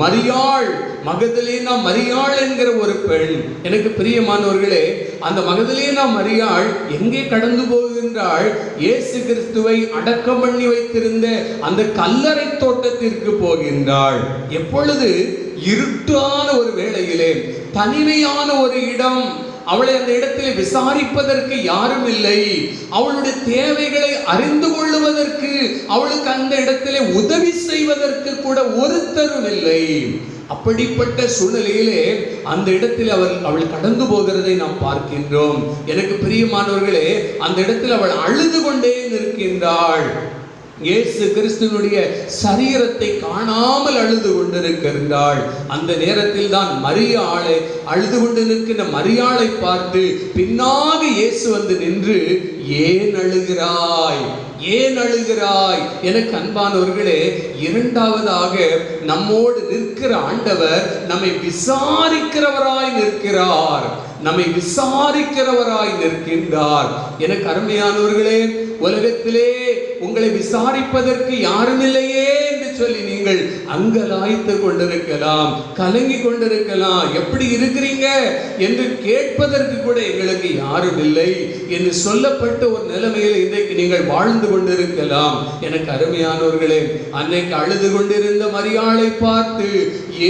மரியாள், மகதலேனா மரியாள் என்கிற ஒரு பெண். எனக்கு பிரியமானவர்களே, அந்த மகதலேனா மரியாள் எங்கே கடந்து போகின்றாள்? இயேசு கிறிஸ்துவை அடக்கம் பண்ணி வைத்திருந்த அந்த கல்லறை தோட்டத்திற்கு போகின்றாள். எப்பொழுது? இருட்டான ஒரு வேளையிலே, தனிமையான ஒரு இடம். அவளை அந்த இடத்தில் விசாரிப்பதற்கு யாரும் இல்லை. அவளுடைய தேவைகளை அறிந்து கொள்ளுவதற்கு, அவளுக்கு அந்த இடத்திலே உதவி செய்வதற்கு கூட ஒருத்தரும் இல்லை. அப்படிப்பட்ட சூழ்நிலையிலே அந்த இடத்தில் அவள் கடந்து போகிறதை நாம் பார்க்கின்றோம். எனக்கு பிரியமானவர்களே, அந்த இடத்தில் அவள் அழுது கொண்டே நிற்கின்றாள். இயேசு கிறிஸ்துவினுடைய சரீரத்தை காணாமல் அழுது கொண்டிருக்கின்றாள். அந்த நேரத்தில் தான் மரியாளை, அழுது கொண்டு நிற்கின்ற மரியாளை பார்த்து பின்னாக இயேசு வந்து நின்று, ஏன் அழுகிறாய், ஏன் அழுகிறாய்? எனக்கு அன்பானவர்களே, இரண்டாவதாக நம்மோடு நிற்கிற ஆண்டவர் நம்மை விசாரிக்கிறவராய் நிற்கிறார், நம்மை விசாரிக்கிறவராய் நிற்கின்றார். எனக்கு அருமையானவர்களே, உலகத்திலே உங்களை விசாரிப்பதற்கு யாரும் இல்லையே என்று சொல்லி நீங்கள் அங்கலாய்த்து கொண்டிருக்கலாம், கலங்கி கொண்டிருக்கலாம். எப்படி இருக்கிறீங்க என்று கேட்பதற்கு கூட எங்களுக்கு யாரும் இல்லை என்று சொல்லப்பட்ட ஒரு நிலைமையில் இன்றைக்கு நீங்கள் வாழ்ந்து கொண்டிருக்கலாம். எனக்கு அருமையானவர்களே, அன்னைக்கு அழுது கொண்டிருந்த மரியாளை பார்த்து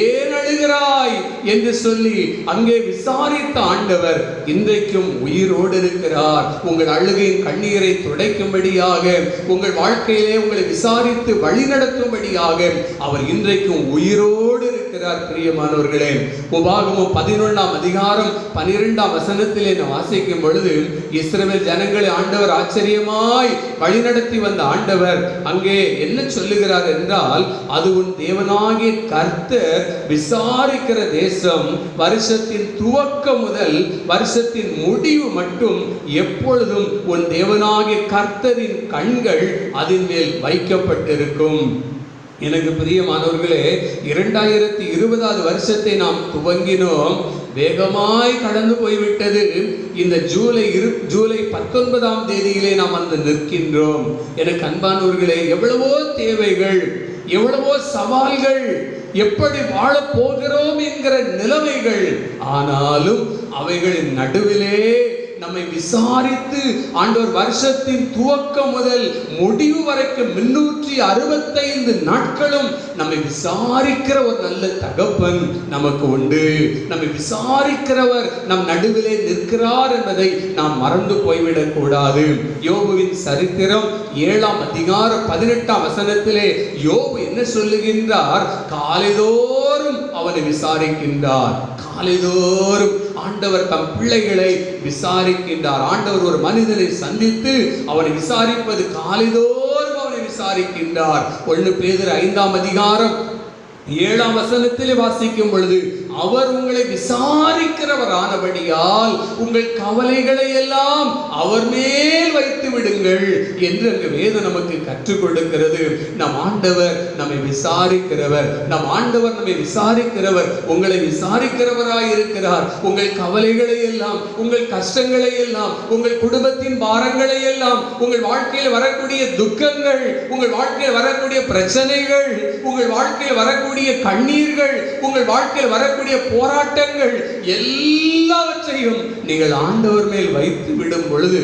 ஏன் அழுகிறாய் என்று சொல்லி அங்கே விசாரித்த ஆண்டவர் இன்றைக்கும் உயிரோடு இருக்கிறார். உங்கள் அழுகையின் கண்ணீரை துடைக்கும்படியாக, உங்கள் வாழ்க்கையிலே உங்களை விசாரித்து வழி நடத்தும்படியாக அவர் இன்றைக்கும் உயிரோடு இருக்கிறார். பிரியமானவர்களே, உபாகமம் 11ஆம் அதிகாரம் 12ஆம் வசனத்திலே நான் வாசிக்கும் பொழுது, இஸ்ரவேல் ஜனங்களை ஆண்டவர் ஆச்சரியமாய் வழிநடத்தி வந்த ஆண்டவர் அங்கே என்ன சொல்லுகிறார் என்றால், அது உன் தேவனாகிய கர்த்தர் விசாரிக்கிற தேசம், வருஷத்தின் துவக்கம் முதல் வருஷத்தின் முடிவு மட்டும் எப்பொழுதும் உன் தேவனாகிய கர்த்தரின் கண்கள் அதன் மேல் வைக்கப்பட்டிருக்கும். எனக்கு பிரியமானவர்களே, 2020 வருஷத்தை நாம் துவங்கினோம், வேகமாய் கடந்து போய்விட்டது. இந்த ஜூலை 19ஆம் தேதியிலே நாம் வந்து நிற்கின்றோம். எனக்கு அன்பானவர்களே, எவ்வளவோ தேவைகள், எவ்வளவோ சவால்கள், எப்படி வாழப் போகிறோம் என்கிற நிலைமைகள், ஆனாலும் அவைகளின் நடுவிலே நம்மை விசாரித்து ஆண்டவர் வருஷத்தின் துவக்கம் முதல் முடிவு வரைக்கும் 365 நாட்களும் நம்மை விசாரிக்கிற ஒரு நல்ல தகப்பன் நமக்கு உண்டு. நம்மை விசாரிக்கிறவர் நம் நடுவிலே நிற்கிறார் என்பதை நாம் மறந்து போய்விடக் கூடாது. யோபுவின் சரித்திரம் 7ஆம் அதிகாரம் 18ஆம் வசனத்திலே யோபு என்ன சொல்லுகின்றார்? காலைதோறும் அவனை விசாரிக்கின்றார். காலைதோறும் ஆண்டவர் தம் பிள்ளைகளை விசாரிக்கின்றார். ஆண்டவர் ஒரு மனிதனை சந்தித்து அவனை விசாரிப்பது, காலைதோறும் அவனை விசாரிக்கின்றார். 1 பேதுரு 5ஆம் அதிகாரம் 7ஆம் வசனத்திலே வாசிக்கும் பொழுது அவர் உங்களை விசாரிக்கிறவரானபடியால் உங்கள் கவலைகளை எல்லாம் அவர் மேல் வைத்து விடுங்கள் என்று அங்கு வேதம் நமக்கு கற்றுக் கொடுக்கிறது. நம் ஆண்டவர் நம்மை விசாரிக்கிறவர். நம் ஆண்டவர் நம்மை விசாரிக்கிறவர். உங்களை விசாரிக்கிறவராய் இருக்கிறார். உங்கள் கவலைகளை எல்லாம், உங்கள் கஷ்டங்களை எல்லாம், உங்கள் குடும்பத்தின் பாரங்களை எல்லாம், உங்கள் வாழ்க்கையில் வரக்கூடிய துக்கங்கள், உங்கள் வாழ்க்கையில் வரக்கூடிய பிரச்சனைகள், உங்கள் வாழ்க்கையில் வரக்கூடிய கண்ணீர்கள், உங்கள் வாழ்க்கையில் வரக்கூடிய போராட்டங்கள் எல்லாவற்றையும் நீங்கள் ஆண்டவர் மேல் வைத்து விடும் பொழுது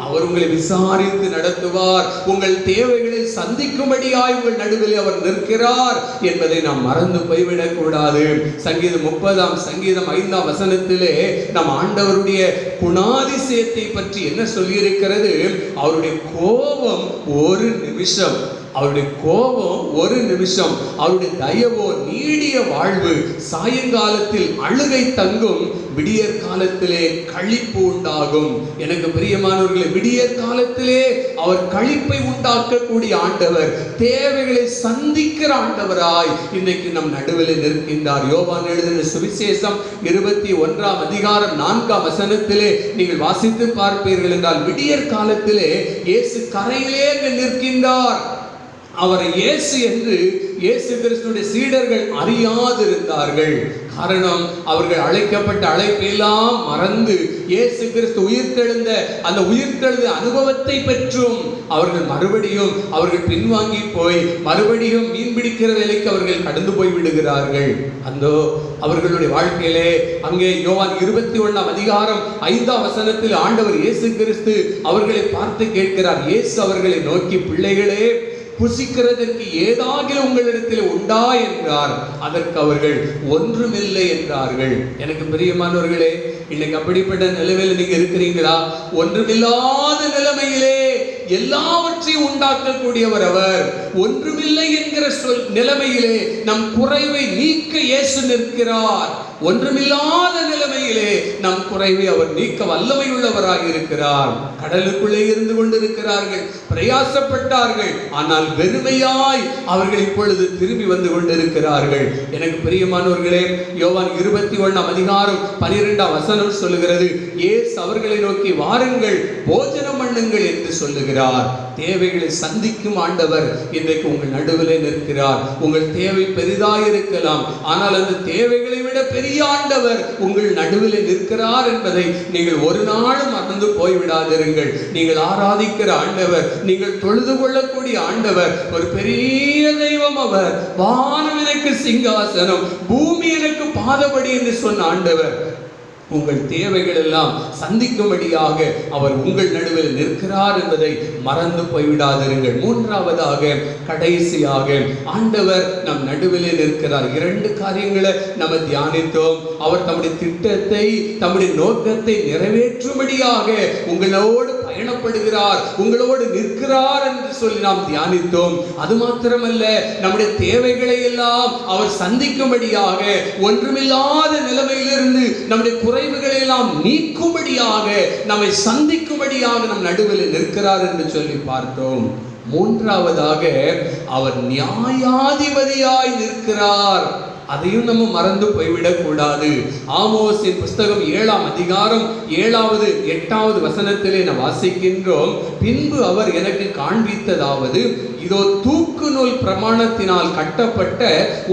அவர் உங்களை விசாரித்து நடத்துவார். உங்கள் தேவைகளை சந்திக்கும்படியாய் உங்கள் நடுவில் அவர் நிற்கிறார் என்பதை நாம் மறந்து போய்விடக் கூடாது. சங்கீதம் 30 சங்கீதம் 5 வசனத்திலே நம் ஆண்டவருடைய குணாதிசயத்தை பற்றி என்ன சொல்லியிருக்கிறது? அவருடைய கோபம் ஒரு நிமிஷம், அவருடைய கோபம் ஒரு நிமிஷம், அவருடைய தயவோ நீடிய வாழ்வு. சாயங்காலத்தில் அழுகை தங்கும், விடியற் காலத்திலே களிப்பு உண்டாகும். எனக்கு பிரியமானவர்களே, விடியற் காலத்திலே அவர் களிப்பை உண்டாக்கக்கூடிய ஆண்டவர், தேவைகளை சந்திக்கிற ஆண்டவராய் இன்றைக்கு நம் நடுவில் நிற்கின்றார். யோவான் எழுதின சுவிசேஷம் 21 அதிகாரம் 4 வசனத்திலே நீங்கள் வாசித்து பார்ப்பீர்கள் என்றால், விடியற் காலத்திலே இயேசு கரையிலே நிற்கின்றார். அவரை இயேசு என்று இயேசு கிறிஸ்துவின் சீடர்கள் அறியாதிருந்தார்கள். காரணம், அவர்கள் அழைக்கப்பட்ட அழைப்பெல்லாம் மறந்து இயேசு கிறிஸ்து உயிர்த்தெழுந்த அந்த உயிர்த்தெழுந்த அனுபவத்தை பெற்றும் அவர்கள் பின்வாங்கி போய் மறுபடியும் மீன் பிடிக்கிற வேலைக்கு அவர்கள் கடந்து போய் விடுகிறார்கள். அந்தோ அவர்களுடைய வாழ்க்கையிலே அங்கே யோவான் 21 அதிகாரம் 5 வசனத்தில் ஆண்டவர் இயேசு கிறிஸ்து அவர்களை பார்த்து கேட்கிறார். இயேசு அவர்களை நோக்கி, பிள்ளைகளே, புசிக்கிறதற்கு ஏதாகிலும் உங்களிடத்தில் உண்டா என்றார். அதற்கு அவர்கள் ஒன்றுமில்லை என்றார்கள். எனக்கு பிரியமானவர்களே, இன்னைக்கு அப்படிப்பட்ட நிலைமையில் நீங்க இருக்கிறீங்களா? ஒன்றுமில்லாத நிலைமையிலே எல்லாவற்றையும் உண்டாக்கக்கூடியவர் அவர். ஒன்றுமில்லை என்கிற நிலைமையிலே நம் குறைவை நீக்க இயேசு நிற்கிறார். ஒன்றுமில்லாத நிலைமையிலே நம் குறைவை அவர் நீக்க வல்லமை உள்ளவராக இருக்கிறார். கடலுக்குள்ளே இருந்து கொண்டிருக்கிறார்கள், பிரயாசப்பட்டார்கள், ஆனால் வெறுமையாய் அவர்கள் இப்பொழுது திரும்பி வந்து கொண்டிருக்கிறார்கள். எனக்கு பிரியமானவர்களே, யோவான் 21 அதிகாரம் 12 வசனம் சொல்லுகிறது, இயேசு அவர்களை நோக்கி, வாருங்கள், போஜனம் பண்ணுங்கள் என்று சொல்லுகிறார். தேவைகளை சந்திக்கும் ஆண்டவர் இன்றைக்கு உங்கள் நடுவிலே நிற்கிறார். உங்கள் தேவை பெரிதாயிருக்கலாம், ஆனால் அந்த தேவைகளை விட பெரிய ஆண்டவர் உங்கள் நடுவில் நிற்கிறார் என்பதை நீங்கள் ஒரு நாளும் மறந்து போய்விடாதிருங்கள். நீங்கள் ஆராதிக்கிற ஆண்டவர், நீங்கள் தொழுது கொள்ளக்கூடிய ஆண்டவர் ஒரு பெரிய தெய்வம். அவர் வானம் எனக்கு சிங்காசனம், பூமி எனக்கு பாதபடி என்று சொன்ன ஆண்டவர் உங்கள் தேவைகள் எல்லாம் சந்திக்கும்படியாக அவர் உங்கள் நடுவில் நிற்கிறார் என்பதை மறந்து போய்விடாதிருங்கள். மூன்றாவதாக, கடைசியாக, ஆண்டவர் நம் நடுவிலே நிற்கிறார். 2 காரியங்களை நம்ம தியானித்தோம். அவர் தம்முடைய திட்டத்தை, தம்முடைய நோக்கத்தை நிறைவேற்றும்படியாக உங்களோடு பயணப்படுகிறார், உங்களோடு நிற்கிறார் என்று சொல்லி நாம் தியானித்தோம். அது மாத்திரமல்ல, நம்முடைய தேவைகளை எல்லாம் அவர் சந்திக்கும்படியாக, ஒன்றுமில்லாத நிலைமையிலிருந்து நம்முடைய குறைவுகளை எல்லாம் நீக்கும்படியாக, நம்மை சந்திக்கும்படியாக நம் நடுவில் நிற்கிறார் என்று சொல்லி பார்த்தோம். மூன்றாவதாக, அவர் நியாயாதிபதியாய் நிற்கிறார். அதையும் நம்ம மறந்து போய்விடக் கூடாது. ஆமோஸின் புஸ்தகம் 7 அதிகாரம் 7 8 வசனத்திலே நாம் வாசிக்கின்றோம், பின்பு அவர் எனக்கு காண்பித்ததாவது, இதோ தூக்கு நூல் பிரமாணத்தினால் கட்டப்பட்ட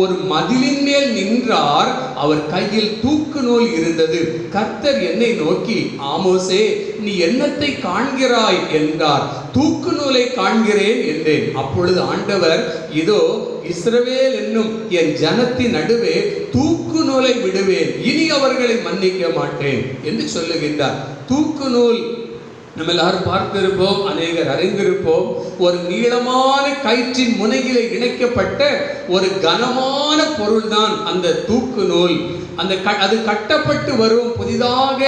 ஒரு மதிலின் மேல் நின்றார். அவர் கையில் தூக்கு நூல் இருந்தது. கர்த்தர் என்னை நோக்கி, ஆமோஸே, நீ என்னத்தை காண்கிறாய் என்றார். தூக்கு நூலை காண்கிறேன் என்றேன். அப்பொழுது ஆண்டவர், இதோ இஸ்ரவேல் என்னும் என் ஜனத்தின் நடுவே தூக்கு நூலை விடுவேன், இனி அவர்களை மன்னிக்க மாட்டேன் என்று சொல்லுகின்றார். தூக்கு நூல் நம்ம எல்லாரும் பார்த்திருப்போம், அநேகர் அறிந்திருப்போம். ஒரு நீளமான கயிற்றின் முனையிலே இணைக்கப்பட்ட ஒரு கனமான பொருள் தான் அந்த தூக்கு நூல். அது கட்டப்பட்டு வரும், புதிதாக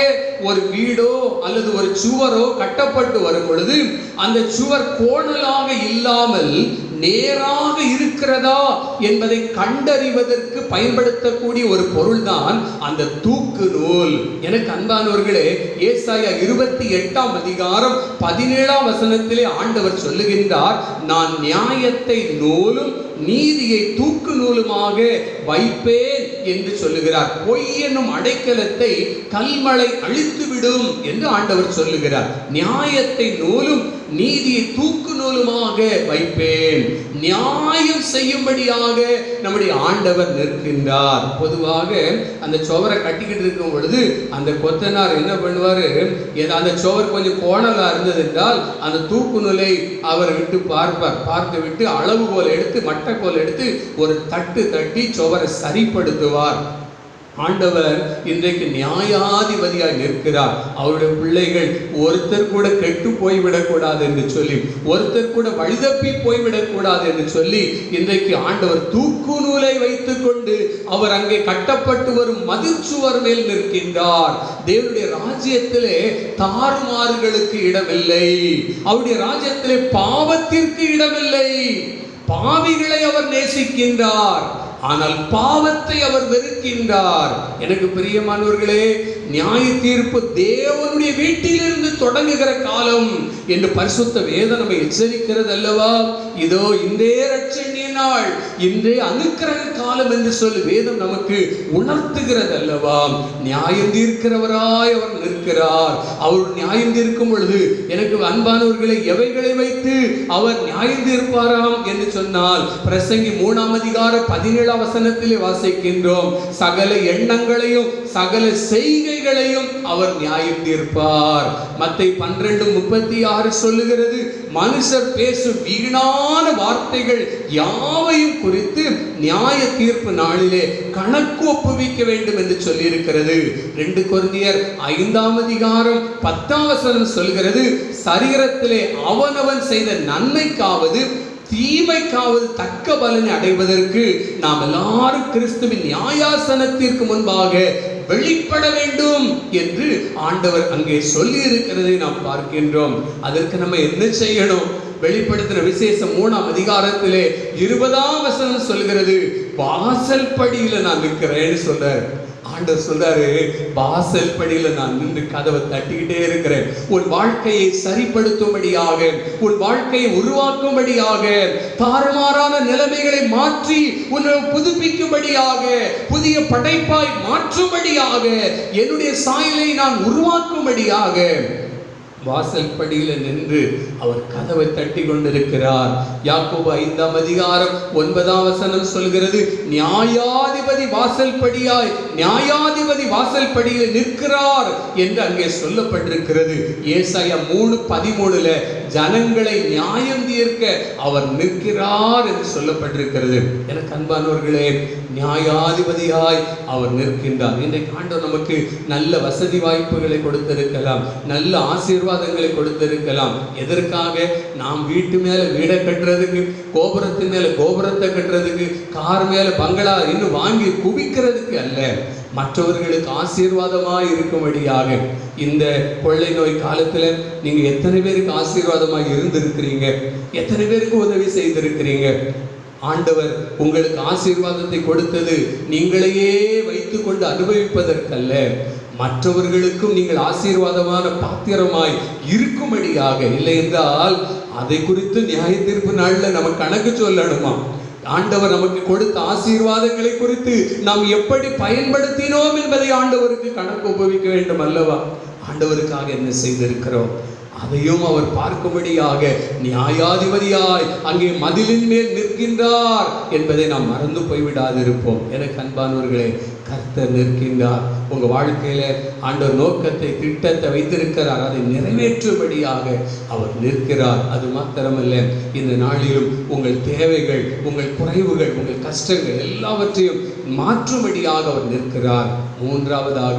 ஒரு வீடோ அல்லது ஒரு சுவரோ கட்டப்பட்டு வரும் பொழுது அந்த சுவர் கோணலாக இல்லாமல் நேராக இருக்கிறதா என்பதை கண்டறிவதற்கு பயன்படுத்தக்கூடிய ஒரு பொருள் தான் அந்த தூக்கு நூல். எனக்கு அன்பானவர்களே, ஏசாயா 28 அதிகாரம் 17 வசனத்திலே ஆண்டவர் சொல்லுகின்றார், நான் நியாயத்தை நூலும் நீதியை தூக்கு நூலுமாக வைப்பேன் என்று சொல்லுகிறார். பொய் என்னும் அடைக்கலத்தை கல்மழை அழித்துவிடும் என்று ஆண்டவர் சொல்லுகிறார். நியாயத்தை நூலும் நீதியை தூக்கு நூலுமாக வைப்பேன். நியாயம் செய்யும்படியாக நம்முடைய ஆண்டவர் நிற்கின்றார். பொதுவாக அந்த சுவரை கட்டிக்கிட்டு இருக்கும் பொழுது அந்த கொத்தனார் என்ன பண்ணுவாரு, அந்த சுவர் கொஞ்சம் கோணலா இருந்தது என்றால் அந்த தூக்கு நூலை அவர் விட்டு பார்ப்பார். பார்த்து விட்டு அளவுகோல் எடுத்து மட்டக்கோல் எடுத்து ஒரு தட்டு தட்டி சுவரை சரிப்படுத்துவார். ஆண்டவர் இன்றைக்கு நியாயாதிபதியாய் நிற்கிறார். அவருடைய பிள்ளைகள் ஒருத்தர் கூட கெட்டு போய்விடக்கூடாது என்று சொல்லி, ஒருத்தர் கூட வழிதப்பி போய்விடக்கூடாது என்று சொல்லி இன்றைக்கு ஆண்டவர் தூக்கு நூலை வைத்துக் கொண்டு அவர் அங்கே கட்டப்பட்டு வரும் மதிர்ச்சுவர் மேல் நிற்கின்றார். தேவனுடைய ராஜ்யத்திலே தாறுமாறுகளுக்கு இடமில்லை. அவருடைய ராஜ்யத்திலே பாவத்திற்கு இடமில்லை. பாவிகளை அவர் நேசிக்கின்றார், ஆனால் பாவத்தை அவர் வெறுக்கின்றார். எனக்கு பிரியமானவர்களே, நியாய தீர்ப்பு தேவனுடைய வீட்டிலிருந்து தொடங்குகிற காலம் என்று பரிசுத்த வேதம் நம்மை எச்சரிக்கிறது அல்லவா? இதோ இன்றே ரட்சணிய நாள், இன்றே அனுக்கிரக காலம் என்று சொல்லி வேதம் நமக்கு உணர்த்துகிறது அல்லவா? நியாயம் தீர்க்கிறவராய் அவர் நிற்கிறார். அவர் நியாயம் தீர்க்கும் பொழுது எனக்கு அன்பானவர்களை எவைகளை வைத்து அவர் நியாயம் தீர்ப்பாராம் என்று சொன்னால், பிரசங்கி 3ஆம் அதிகாரம் 17ஆம் வசனத்திலே வாசிக்கின்றோம், சகல எண்ணங்களையும் சகல செய்கைகளையும் அவர் நியாயம் தீர்ப்பார். மத்தேயு 12:36 சொல்லுகிறது, மனுஷர் பேசும் வீணான வார்த்தைகள் யாவையும் குறித்து நியாய தீர்ப்பு நாளிலே கணக்கு ஒப்புவிக்க வேண்டும் என்று சொல்லி இருக்கிறது. 2 கொரிந்தியர் 5ஆம் அதிகாரம் 10ஆம் வசனம் சொல்கிறது, சரீரத்திலே அவனவன் செய்த நன்மைக்காவது தீமைக்காவது தக்க பலனை அடைவதற்கு நாம் எல்லாரும் கிறிஸ்துவின் நியாயாசனத்திற்கு முன்பாக வெளிப்பட வேண்டும் என்று ஆண்டவர் அங்கே சொல்லி இருக்கிறதை நாம் பார்க்கின்றோம். அதற்கு நம்ம என்ன செய்யணும்? வெளிப்படுத்தின விசேஷம் 3ஆம் அதிகாரத்திலே 20ஆம் வசனம் சொல்கிறது, வாசல் படியில நான் நிற்கிறேன்னு சொல்றாரு. ஆண்டவர் சொல்றாரு, வாசல் படியில நான் நின்று கதவை தட்டிக்கிட்டே இருக்கிறேன். உன் வாழ்க்கையை சரிப்படுத்தும்படியாக, உன் வாழ்க்கையை உருவாக்கும்படியாக, தாறுமாறான நிலைமைகளை மாற்றி உன்னை புதுப்பிக்கும்படியாக, புதிய படைப்பாய் மாற்றும்படியாக, என்னுடைய சாயலை நான் உருவாக்கும்படியாக வாசல் படியில நின்று அவர் கதவை தட்டி கொண்டிருக்கிறார். யாக்கோபு 5ஆம் அதிகாரம் 9ஆம் வசனம் சொல்கிறது, நியாயாதிபதி வாசல் படியாய், நியாயாதிபதி வாசல் படியில் நிற்கிறார் என்று அங்கே சொல்லப்பட்டிருக்கிறது. ஏசாயா 3:13 ஜனங்களை நியாயம் தீர்க்க அவர் நிற்கிறார் என்று சொல்லப்பட்டிருக்கிறது. எனக்கு அன்பானவர்களே, நியாயாதிபதியாய் அவர் நிற்கின்றார். இன்றைக்கு ஆண்டவர் நமக்கு நல்ல வசதி வாய்ப்புகளை கொடுத்திருக்கலாம், நல்ல ஆசீர்வாதங்களை கொடுத்திருக்கலாம். எதற்காக? நாம் வீட்டு மேல வீடை கட்டுறதுக்கு, கோபுரத்தின் மேல கோபுரத்தை கட்டுறதுக்கு, கார் மேல பங்களா இன்னும் வாங்கி குவிக்கிறதுக்கு அல்ல, மற்றவர்களுக்கு ஆசீர்வாதமாய் இருக்கும்படியாக. இந்த கொள்ளை நோய் காலத்துல நீங்க எத்தனை பேருக்கு ஆசீர்வாதமாய் இருந்திருக்கிறீங்க? எத்தனை பேருக்கு உதவி செய்திருக்கிறீங்க? ஆண்டவர் உங்களுக்கு ஆசீர்வாதத்தை கொடுத்தது நீங்களையே வைத்துக் கொண்டு அனுபவிப்பதற்கல்ல, மற்றவர்களுக்கும் நீங்கள் ஆசீர்வாதமான பாத்திரமாய் இருக்கும்படியாக. இல்லை என்றால் அதை குறித்து நியாய தீர்ப்பு நாள்ல நம்ம கணக்கு சொல்லணுமா? ஆண்டவர் நமக்கு கொடுத்த ஆசீர்வாதங்களை குறித்து நாம் எப்படி பயன்படுத்தினோம் என்பதை ஆண்டவருக்கு கணக்கு ஒப்புவிக்க வேண்டும் அல்லவா? ஆண்டவருக்காக என்ன செய்திருக்கிறோம் அதையும் அவர் பார்க்கும்படியாக நியாயாதிபதியாய் அங்கே மதிலின் மேல் நிற்கின்றார் என்பதை நாம் மறந்து போய்விடாதிருப்போம். எனக்கு அன்பானவர்களே, கர்த்தர் நிற்கின்றார். உங்க வாழ்க்கையில ஆண்டவர் நோக்கத்தை, திட்டத்தை வைத்திருக்கிறார், அதை நிறைவேற்றும்படியாக அவர் நிற்கிறார். அது மாத்திரமல்ல, இந்த நாளிலும் உங்கள் தேவைகள், உங்கள் குறைவுகள், உங்கள் கஷ்டங்கள் எல்லாவற்றையும் மாற்றும்படியாக அவர் நிற்கிறார். மூன்றாவதாக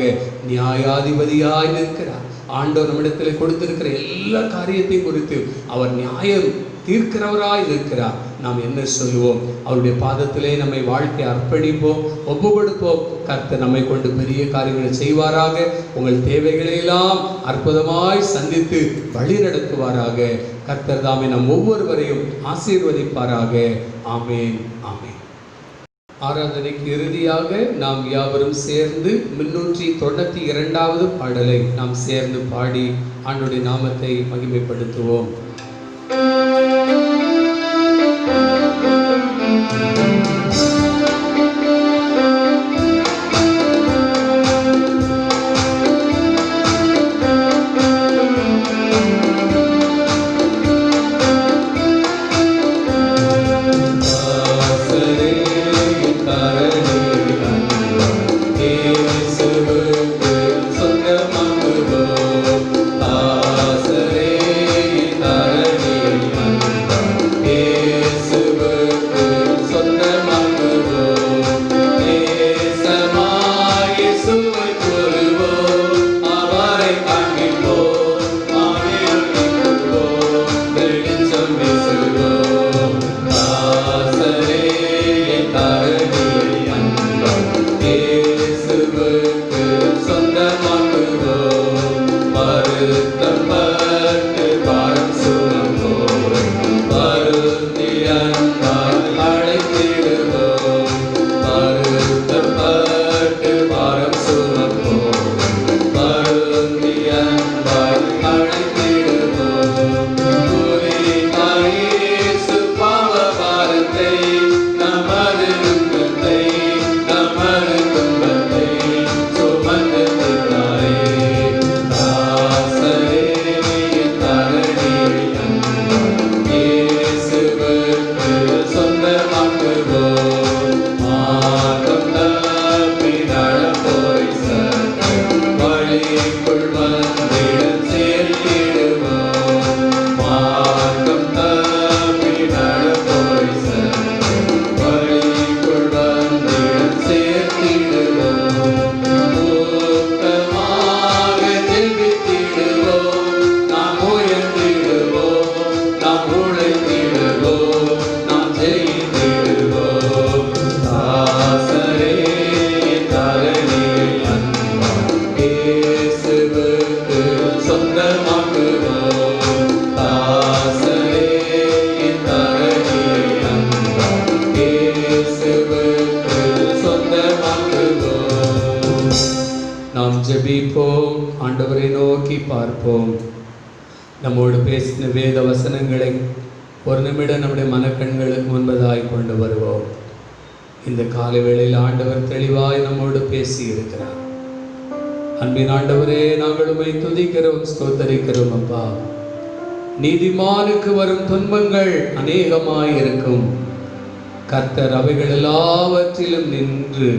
நியாயாதிபதியாய் நிற்கிறார். ஆண்டவர் நம்மிடத்தில் கொடுத்திருக்கிற எல்லா காரியத்தையும் குறித்து அவர் நியாயம் தீர்க்கிறவராய் இருக்கிறார். நாம் என்ன சொல்லுவோம்? அவருடைய பாதத்திலே நம்மை வாழ்க்கை அர்ப்பணிப்போம், ஒப்பு கொடுப்போம். கர்த்தர் நம்மை கொண்டு பெரிய காரியங்களை செய்வாராக. உங்கள் தேவைகளை எல்லாம் அற்புதமாய் சந்தித்து வழி நடத்துவாராக. கர்த்தர் தாமே நம் ஒவ்வொருவரையும் ஆசீர்வதிப்பாராக. ஆமேன், ஆமேன். ஆராதனைக்கு இறுதியாக நாம் யாவரும் சேர்ந்து 392வது பாடலை நாம் சேர்ந்து பாடி ஆண்டவருடைய நாமத்தை மகிமைப்படுத்துவோம். நம்மோடு பேசின வேத வசனங்களை ஒரு நிமிடம் நம்முடைய மனக்கண்களுக்கு முன்பதாய் கொண்டு வருவோம். இந்த காலை வேளையில் ஆண்டவர் தெளிவாய் நம்மோடு பேசி இருக்கிறார். அன்பின் ஆண்டவரே, நாங்கள் உம்மை துதிக்கிறோம், ஸ்தோத்தரிக்கிறோம். அப்பா, நீதிமானுக்கு வரும் துன்பங்கள் அநேகமாய் இருக்கும். கர்த்தர் அவைகள் எல்லாவற்றிலும் நின்று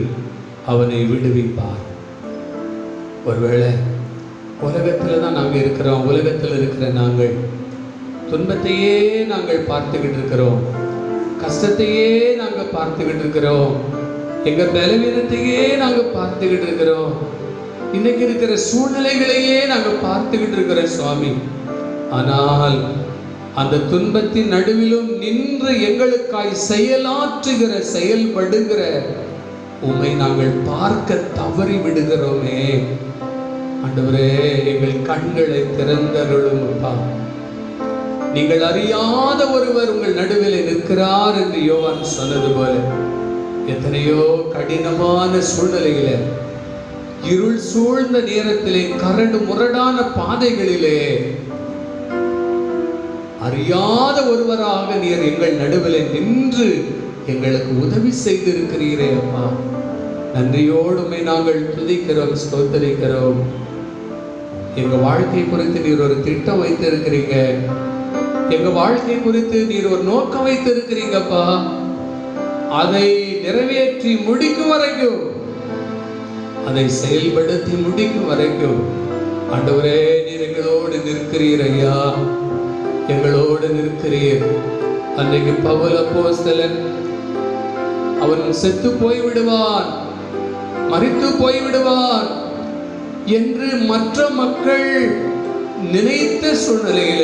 அவனை விடுவிப்பார். ஒருவேளை உலகத்தில் தான் நாங்கள் இருக்கிறோம், உலகத்தில் இருக்கிற நாங்கள் துன்பத்தையே நாங்கள் பார்த்துக்கிட்டு இருக்கிறோம், கஷ்டத்தையே நாங்கள் பார்த்துக்கிட்டு இருக்கிறோம், எங்கள் பலவீனத்தையே நாங்கள் பார்த்துக்கிட்டு இருக்கிறோம், இன்னைக்கு இருக்கிற சூழ்நிலைகளையே நாங்கள் பார்த்துக்கிட்டு இருக்கிறோம் சுவாமி. ஆனால் அந்த துன்பத்தின் நடுவிலும் நின்று எங்களுக்காய் செயலாற்றுகிற செயல்படுகிற உம்மை நாங்கள் பார்க்க தவறி விடுகிறோமே. ஆண்டவரே, எங்கள் கண்களை திறந்தருளும். அப்பா, நீங்கள் அறியாத ஒருவர் உங்கள் நடுவில் நிற்கிறார் என்று யோவான் சொன்னது போல எத்தனையோ கடினமான சூழ்நிலையில, இருள் சூழ்ந்த நேரத்திலே, கரடு முரடான பாதைகளிலே அறியாத ஒருவராக நீர் எங்கள் நடுவில் நின்று எங்களுக்கு உதவி செய்திருக்கிறீரே. அப்பா, நன்றியோடுமே நாங்கள் துதிக்கிறோம், ஸ்தோத்தரிக்கிறோம். எங்க வாழ்க்கை குறித்து நீர் ஒரு திட்டம் வைத்திருக்கிறீங்க, எங்க வாழ்க்கை குறித்து நீர் ஒரு நோக்கம் வைத்திருக்கிறீங்கப்பா. அதை நிறைவேற்றி முடிக்கும் வரைக்கும், அதை செயல்படுத்தி முடிக்கும் வரைக்கும் ஆண்டவரே நீர் எங்களோடு நிற்கிறீர் ஐயா, எங்களோடு நிற்கிறீர். அன்றைக்கு பவுல் அப்போஸ்தலன் அவன் செத்து போய்விடுவான், மரித்து போய்விடுவான் என்று மற்ற மக்கள் நினைத்த சூழ்நிலையில,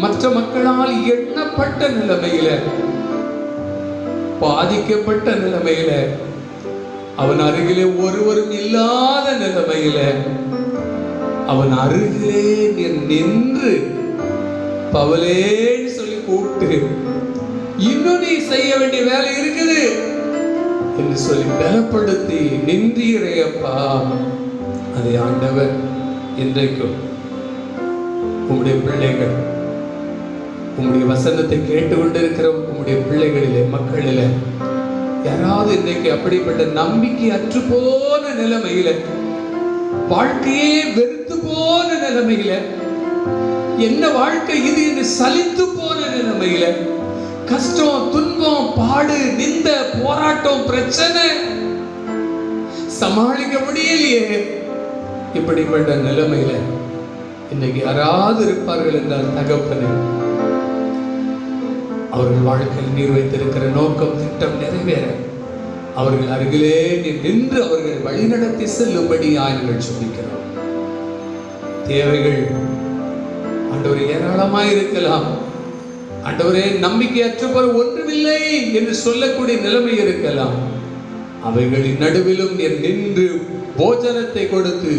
மற்ற மக்களால் எண்ணப்பட்ட நிலைமையில, பாதிக்கப்பட்ட நிலைமையில, அவன் அருகிலே ஒருவரும் இல்லாத நிலைமையில அவன் அருகிலே நின்று பவுலேன்னு சொல்லி கூப்பிட்டு, இன்னும் நீ செய்ய வேண்டிய வேலை இருக்குது என்று சொல்லி பலப்படுத்தி நின்றீரையப்பா. அதை ஆண்டவர் இன்றைக்கும் உம்முடைய பிள்ளைகள், உம்முடைய வசனத்தை கேட்டுக்கொண்டிருக்கிற உம்முடைய பிள்ளைகளிலே, மக்களிலே யாராவது இன்றைக்கு அப்படிப்பட்ட நம்பிக்கை அற்று போன நிலைமையில, வாழ்க்கையே வெறுத்து போன நிலைமையில, என்ன வாழ்க்கை இது என்று சலித்து போன நிலைமையில, கஷ்டம், துன்பம், பாடு, நிந்த, போராட்டம், பிரச்சனை சமாளிக்க முடியலையே, இப்படிப்பட்ட நிலைமையில இன்னைக்கு யாராவது இருப்பார்கள் என்றால் தகப்பனே, அவர்கள் வாழ்க்கையில் நீர் வைத்திருக்கிற நோக்கம், திட்டம் நிறைவேற அவர்கள் அருகிலே நின்று அவர்கள் வழிநடத்தி செல்லும்படியாய் நாங்கள் சொல்லிக்கிறோம். தேவைகள் ஆண்டவரே ஏராளமாய் இருக்கலாம். ஆண்டவரே, நம்பிக்கையற்றவர் ஒன்றுமில்லை என்று சொல்லக்கூடிய நிலைமை இருக்கலாம். அவைகளின் நடுவிலும் நீர் நின்று போஜனத்தை கொடுத்து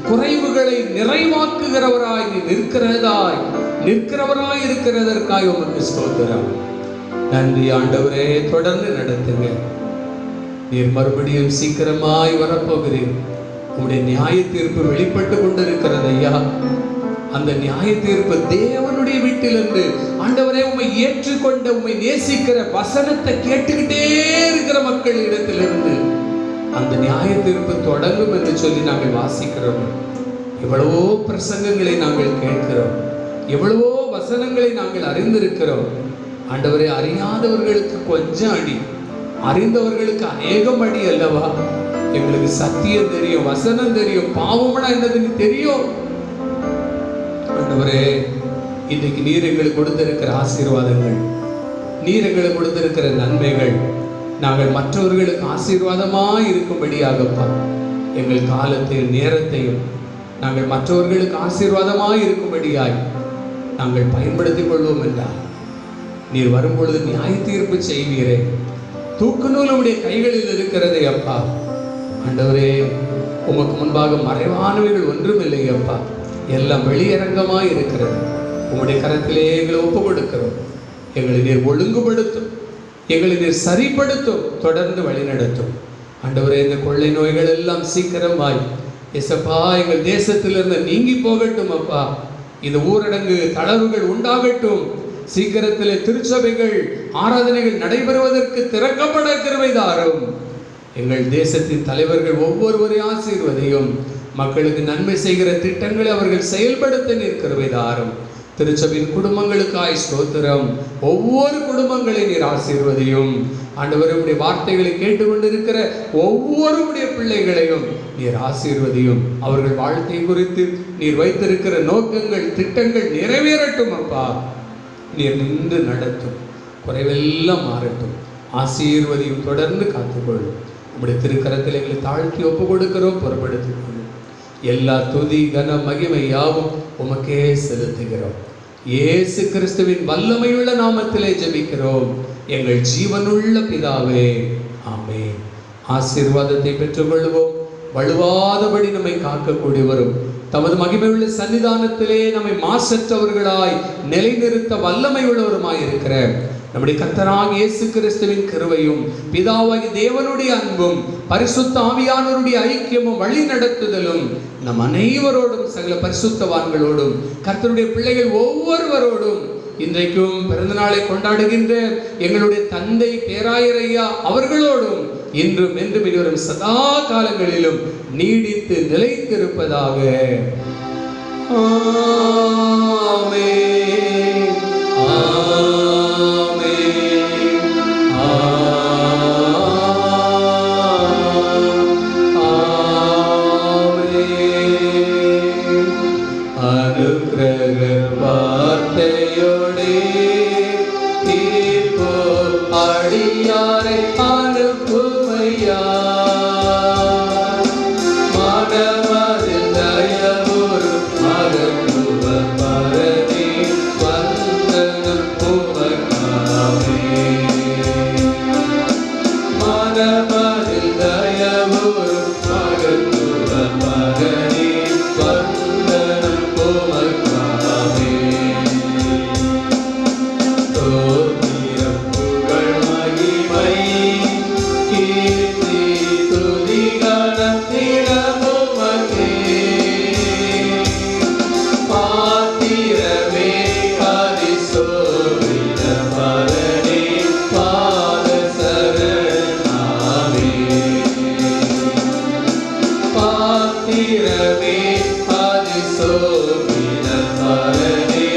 குறைவுகளை நிறைவாக்குகிறவராய் நீ நிற்கிறவராய் இருக்கிறதற்காய் உமக்கு ஸ்தோத்திரம். நன்றி ஆண்டவரே, தொடர்ந்து நடத்துங்க. நீர் மறுபடியும் சீக்கிரமாய் வரப்போகிறீர். உங்களுடைய நியாய தீர்ப்பு வெளிப்பட்டு கொண்டிருக்கிறது ஐயா. அந்த நியாய தீர்ப்பு தேவனுடைய வீட்டிலிருந்து, ஆண்டவரே உம்மை ஏற்றுக்கொண்ட, உம்மை நேசிக்கிற, வசனத்தை கேட்டுக்கிட்டே இருக்கிற மக்கள் இடத்திலிருந்து அந்த நியாய தீர்ப்பு தொடங்கும் என்று சொல்லி நாங்கள் வாசிக்கிறோம். எவ்வளவோ பிரசங்கங்களை நாங்கள் கேட்கிறோம், எவ்வளவோ வசனங்களை நாங்கள் அறிந்திருக்கிறோம். ஆண்டவரே, அறியாதவர்களுக்கு கொஞ்சம் அடி, அறிந்தவர்களுக்கு அநேகம் அடி அல்லவா? எங்களுக்கு சத்தியம் தெரியும், வசனம் தெரியும், பாவம்னா என்னதுன்னு தெரியும். ஆண்டவரே, இன்றைக்கு நீர் எங்களுக்கு கொடுத்திருக்கிற ஆசீர்வாதங்கள், நீர் எங்களுக்கு கொடுத்திருக்கிற நன்மைகள், நாங்கள் மற்றவர்களுக்கு ஆசீர்வாதமாய் இருக்கும்படியாகப்பா எங்கள் காலத்தையும் நேரத்தையும் நாங்கள் மற்றவர்களுக்கு ஆசீர்வாதமாய் இருக்கும்படியாய் நாங்கள் பயன்படுத்திக் கொள்வோம் என்றால், நீர் வரும்பொழுது நியாய தீர்ப்பு செய்வீரே. தூக்கு நூல் உடைய கைகளில் இருக்கிறதே அப்பா. ஆண்டவரே, உமக்கு முன்பாக மறைவானவைகள் ஒன்றுமில்லை அப்பா, எல்லாம் வெளியரங்கமாய் இருக்கிறது. உங்களுடைய கரத்திலே எங்களை ஒப்பு கொடுக்கிறோம். எங்களை நீர் ஒழுங்குபடுத்தும், எங்களை நீர் சரிப்படுத்தும், தொடர்ந்து வழிநடத்தும். ஆண்டவரே, இந்த கொள்ளை நோய்கள் எல்லாம் சீக்கிரமாய் எசப்பா எங்கள் தேசத்திலிருந்து நீங்கி போகட்டும் அப்பா. இந்த ஊரடங்கு தளர்வுகள் உண்டாகட்டும். சீக்கிரத்தில் திருச்சபைகள் ஆராதனைகள் நடைபெறுவதற்கு திறக்கப்பட கிருபை தாரும். எங்கள் தேசத்தின் தலைவர்கள் ஒவ்வொருவரை ஆசீர்வதியும். மக்களுக்கு நன்மை செய்கிற திட்டங்களை அவர்கள் செயல்படுத்த கிருபை தாரும். திருச்சபையின் குடும்பங்களுக்காய் ஸ்தோத்திரம். ஒவ்வொரு குடும்பங்களை நீர் ஆசீர்வதியும். ஆண்டவருடைய வார்த்தைகளை கேட்டுக்கொண்டிருக்கிற ஒவ்வொருடைய பிள்ளைகளையும் நீர் ஆசீர்வதியும். அவர்கள் வாழ்க்கை குறித்து நீர் வைத்திருக்கிற நோக்கங்கள் திட்டங்கள் நிறைவேறட்டும். அப்பா, நீர் நின்று நடத்தும். குறைவெல்லாம் மாறட்டும். ஆசீர்வதியும். தொடர்ந்து காத்துக்கொள்ளும். நம்முடைய திருக்கரத்தில் எங்களை தாழ்த்தி ஒப்பு கொடுக்கிறோம். பொறுப்படுத்திக் கொள்ளும். எல்லா துதி கன மகிமை யாவும் உமக்கே செலுத்துகிறோம். இயேசு கிறிஸ்துவின் வல்லமையுள்ள நாமத்திலே ஜெபிக்கிறோம் எங்கள் ஜீவனுள்ள பிதாவே, ஆமென். ஆசீர்வாதத்தை பெற்றுக்கொள்வோம். வலுவாதபடி நம்மை காக்கக்கூடியவரும் தமது மகிமையுள்ள சன்னிதானத்திலே நம்மை மாசற்றவர்களாய் நிலைநிறுத்த வல்லமை உள்ளவருமாய் இருக்கிற நம்முடைய கர்த்தராகிய இயேசு கிறிஸ்துவின் கிருபையும் பிதாவாகிய தேவனுடைய அன்பும் பரிசுத்த ஆவியானவருடைய ஐக்கியமும் வழி நடத்துதலும் நம் அனைவரோடும் சகல பரிசுத்தவான்களோடும் கர்த்தருடைய பிள்ளைகள் ஒவ்வொருவரோடும் இன்றைக்கும் பிறந்த நாளை கொண்டாடுகின்ற எங்களுடைய தந்தை பேராயரையா அவர்களோடும் இன்றும் என்றும் இனிவரும் சதா காலங்களிலும் நீடித்து நிலைத்திருப்பதாக. ஆமென். அனுக்கிரக வார்த்தையோடே தீர்ப்போ அடியாரை அனுப்புமையா மனமதில் தயவுறு மகத்துவ பரதி வந்தனம் உமக்காவே மனமதில் தயவுறு மகத்துவ பரதி வந்தனம் உமக்காவே தோத்திரம் புகழ் மகிமை கீர்த்தி துதி கனத்திடம் உமக்கே பாத்திரமே அதிசோபித பரணி பாத சரணாவே பாத்திரமே அதிசோபித பரணி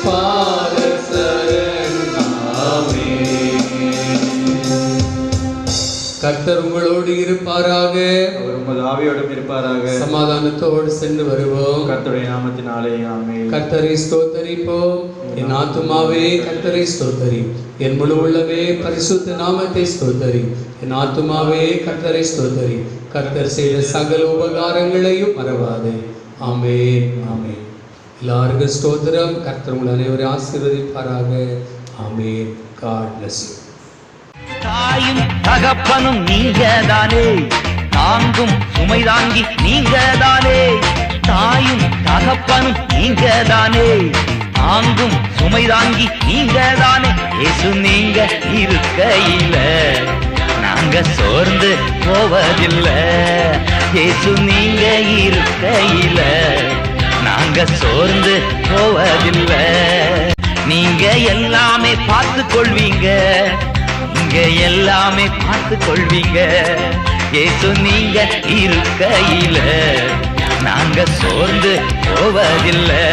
பாத சரணாவே. கர்த்தர் உங்களோடு இருப்பாராக. அவர் உமது ஆவியோடும் இருப்பாராக. சமாதானத்தோடு சென்று வருவோம். கர்த்தருடைய நாமத்தினாலே ஆமென். கர்த்தரை ஸ்தோத்தரிப்போம். என் ஆத்துமாவே கர்த்தரை ஸ்தோத்தரி. என் முழு உள்ளமே பரிசுத்த நாமத்தை ஸ்தோத்தரி. என் ஆத்துமாவே கர்த்தரை ஸ்தோத்தரி. கர்த்தர் செய்த சகல உபகாரங்களையும் மறவாதே. ஆமென், ஆமென். எல்லாருக்கும் ஸ்தோத்திரம். கர்த்தர் உங்கள் அனைவரையும் ஆசீர்வதிப்பாராக. ஆமென். God bless you. தாயும் தகப்பனும் நீங்கதானே, தாங்கும் சுமை தாங்கி நீங்கதானே. தாயும் தகப்பனும் நீங்கதானே, தாங்கும் சுமை தாங்கி நீங்கதானே. இயேசு நீங்க இருக்கையில நாங்க சோர்ந்து போவதில்லை. இயேசு நீங்க இருக்கையில நாங்க சோர்ந்து போவதில்லை. நீங்க எல்லாமே பார்த்து கொள்வீங்க, நீங்க எல்லாமே பார்த்து கொள்வீங்க. இயேசு நீங்க இருக்கையில நாங்க சோர்ந்து போவதில்லை.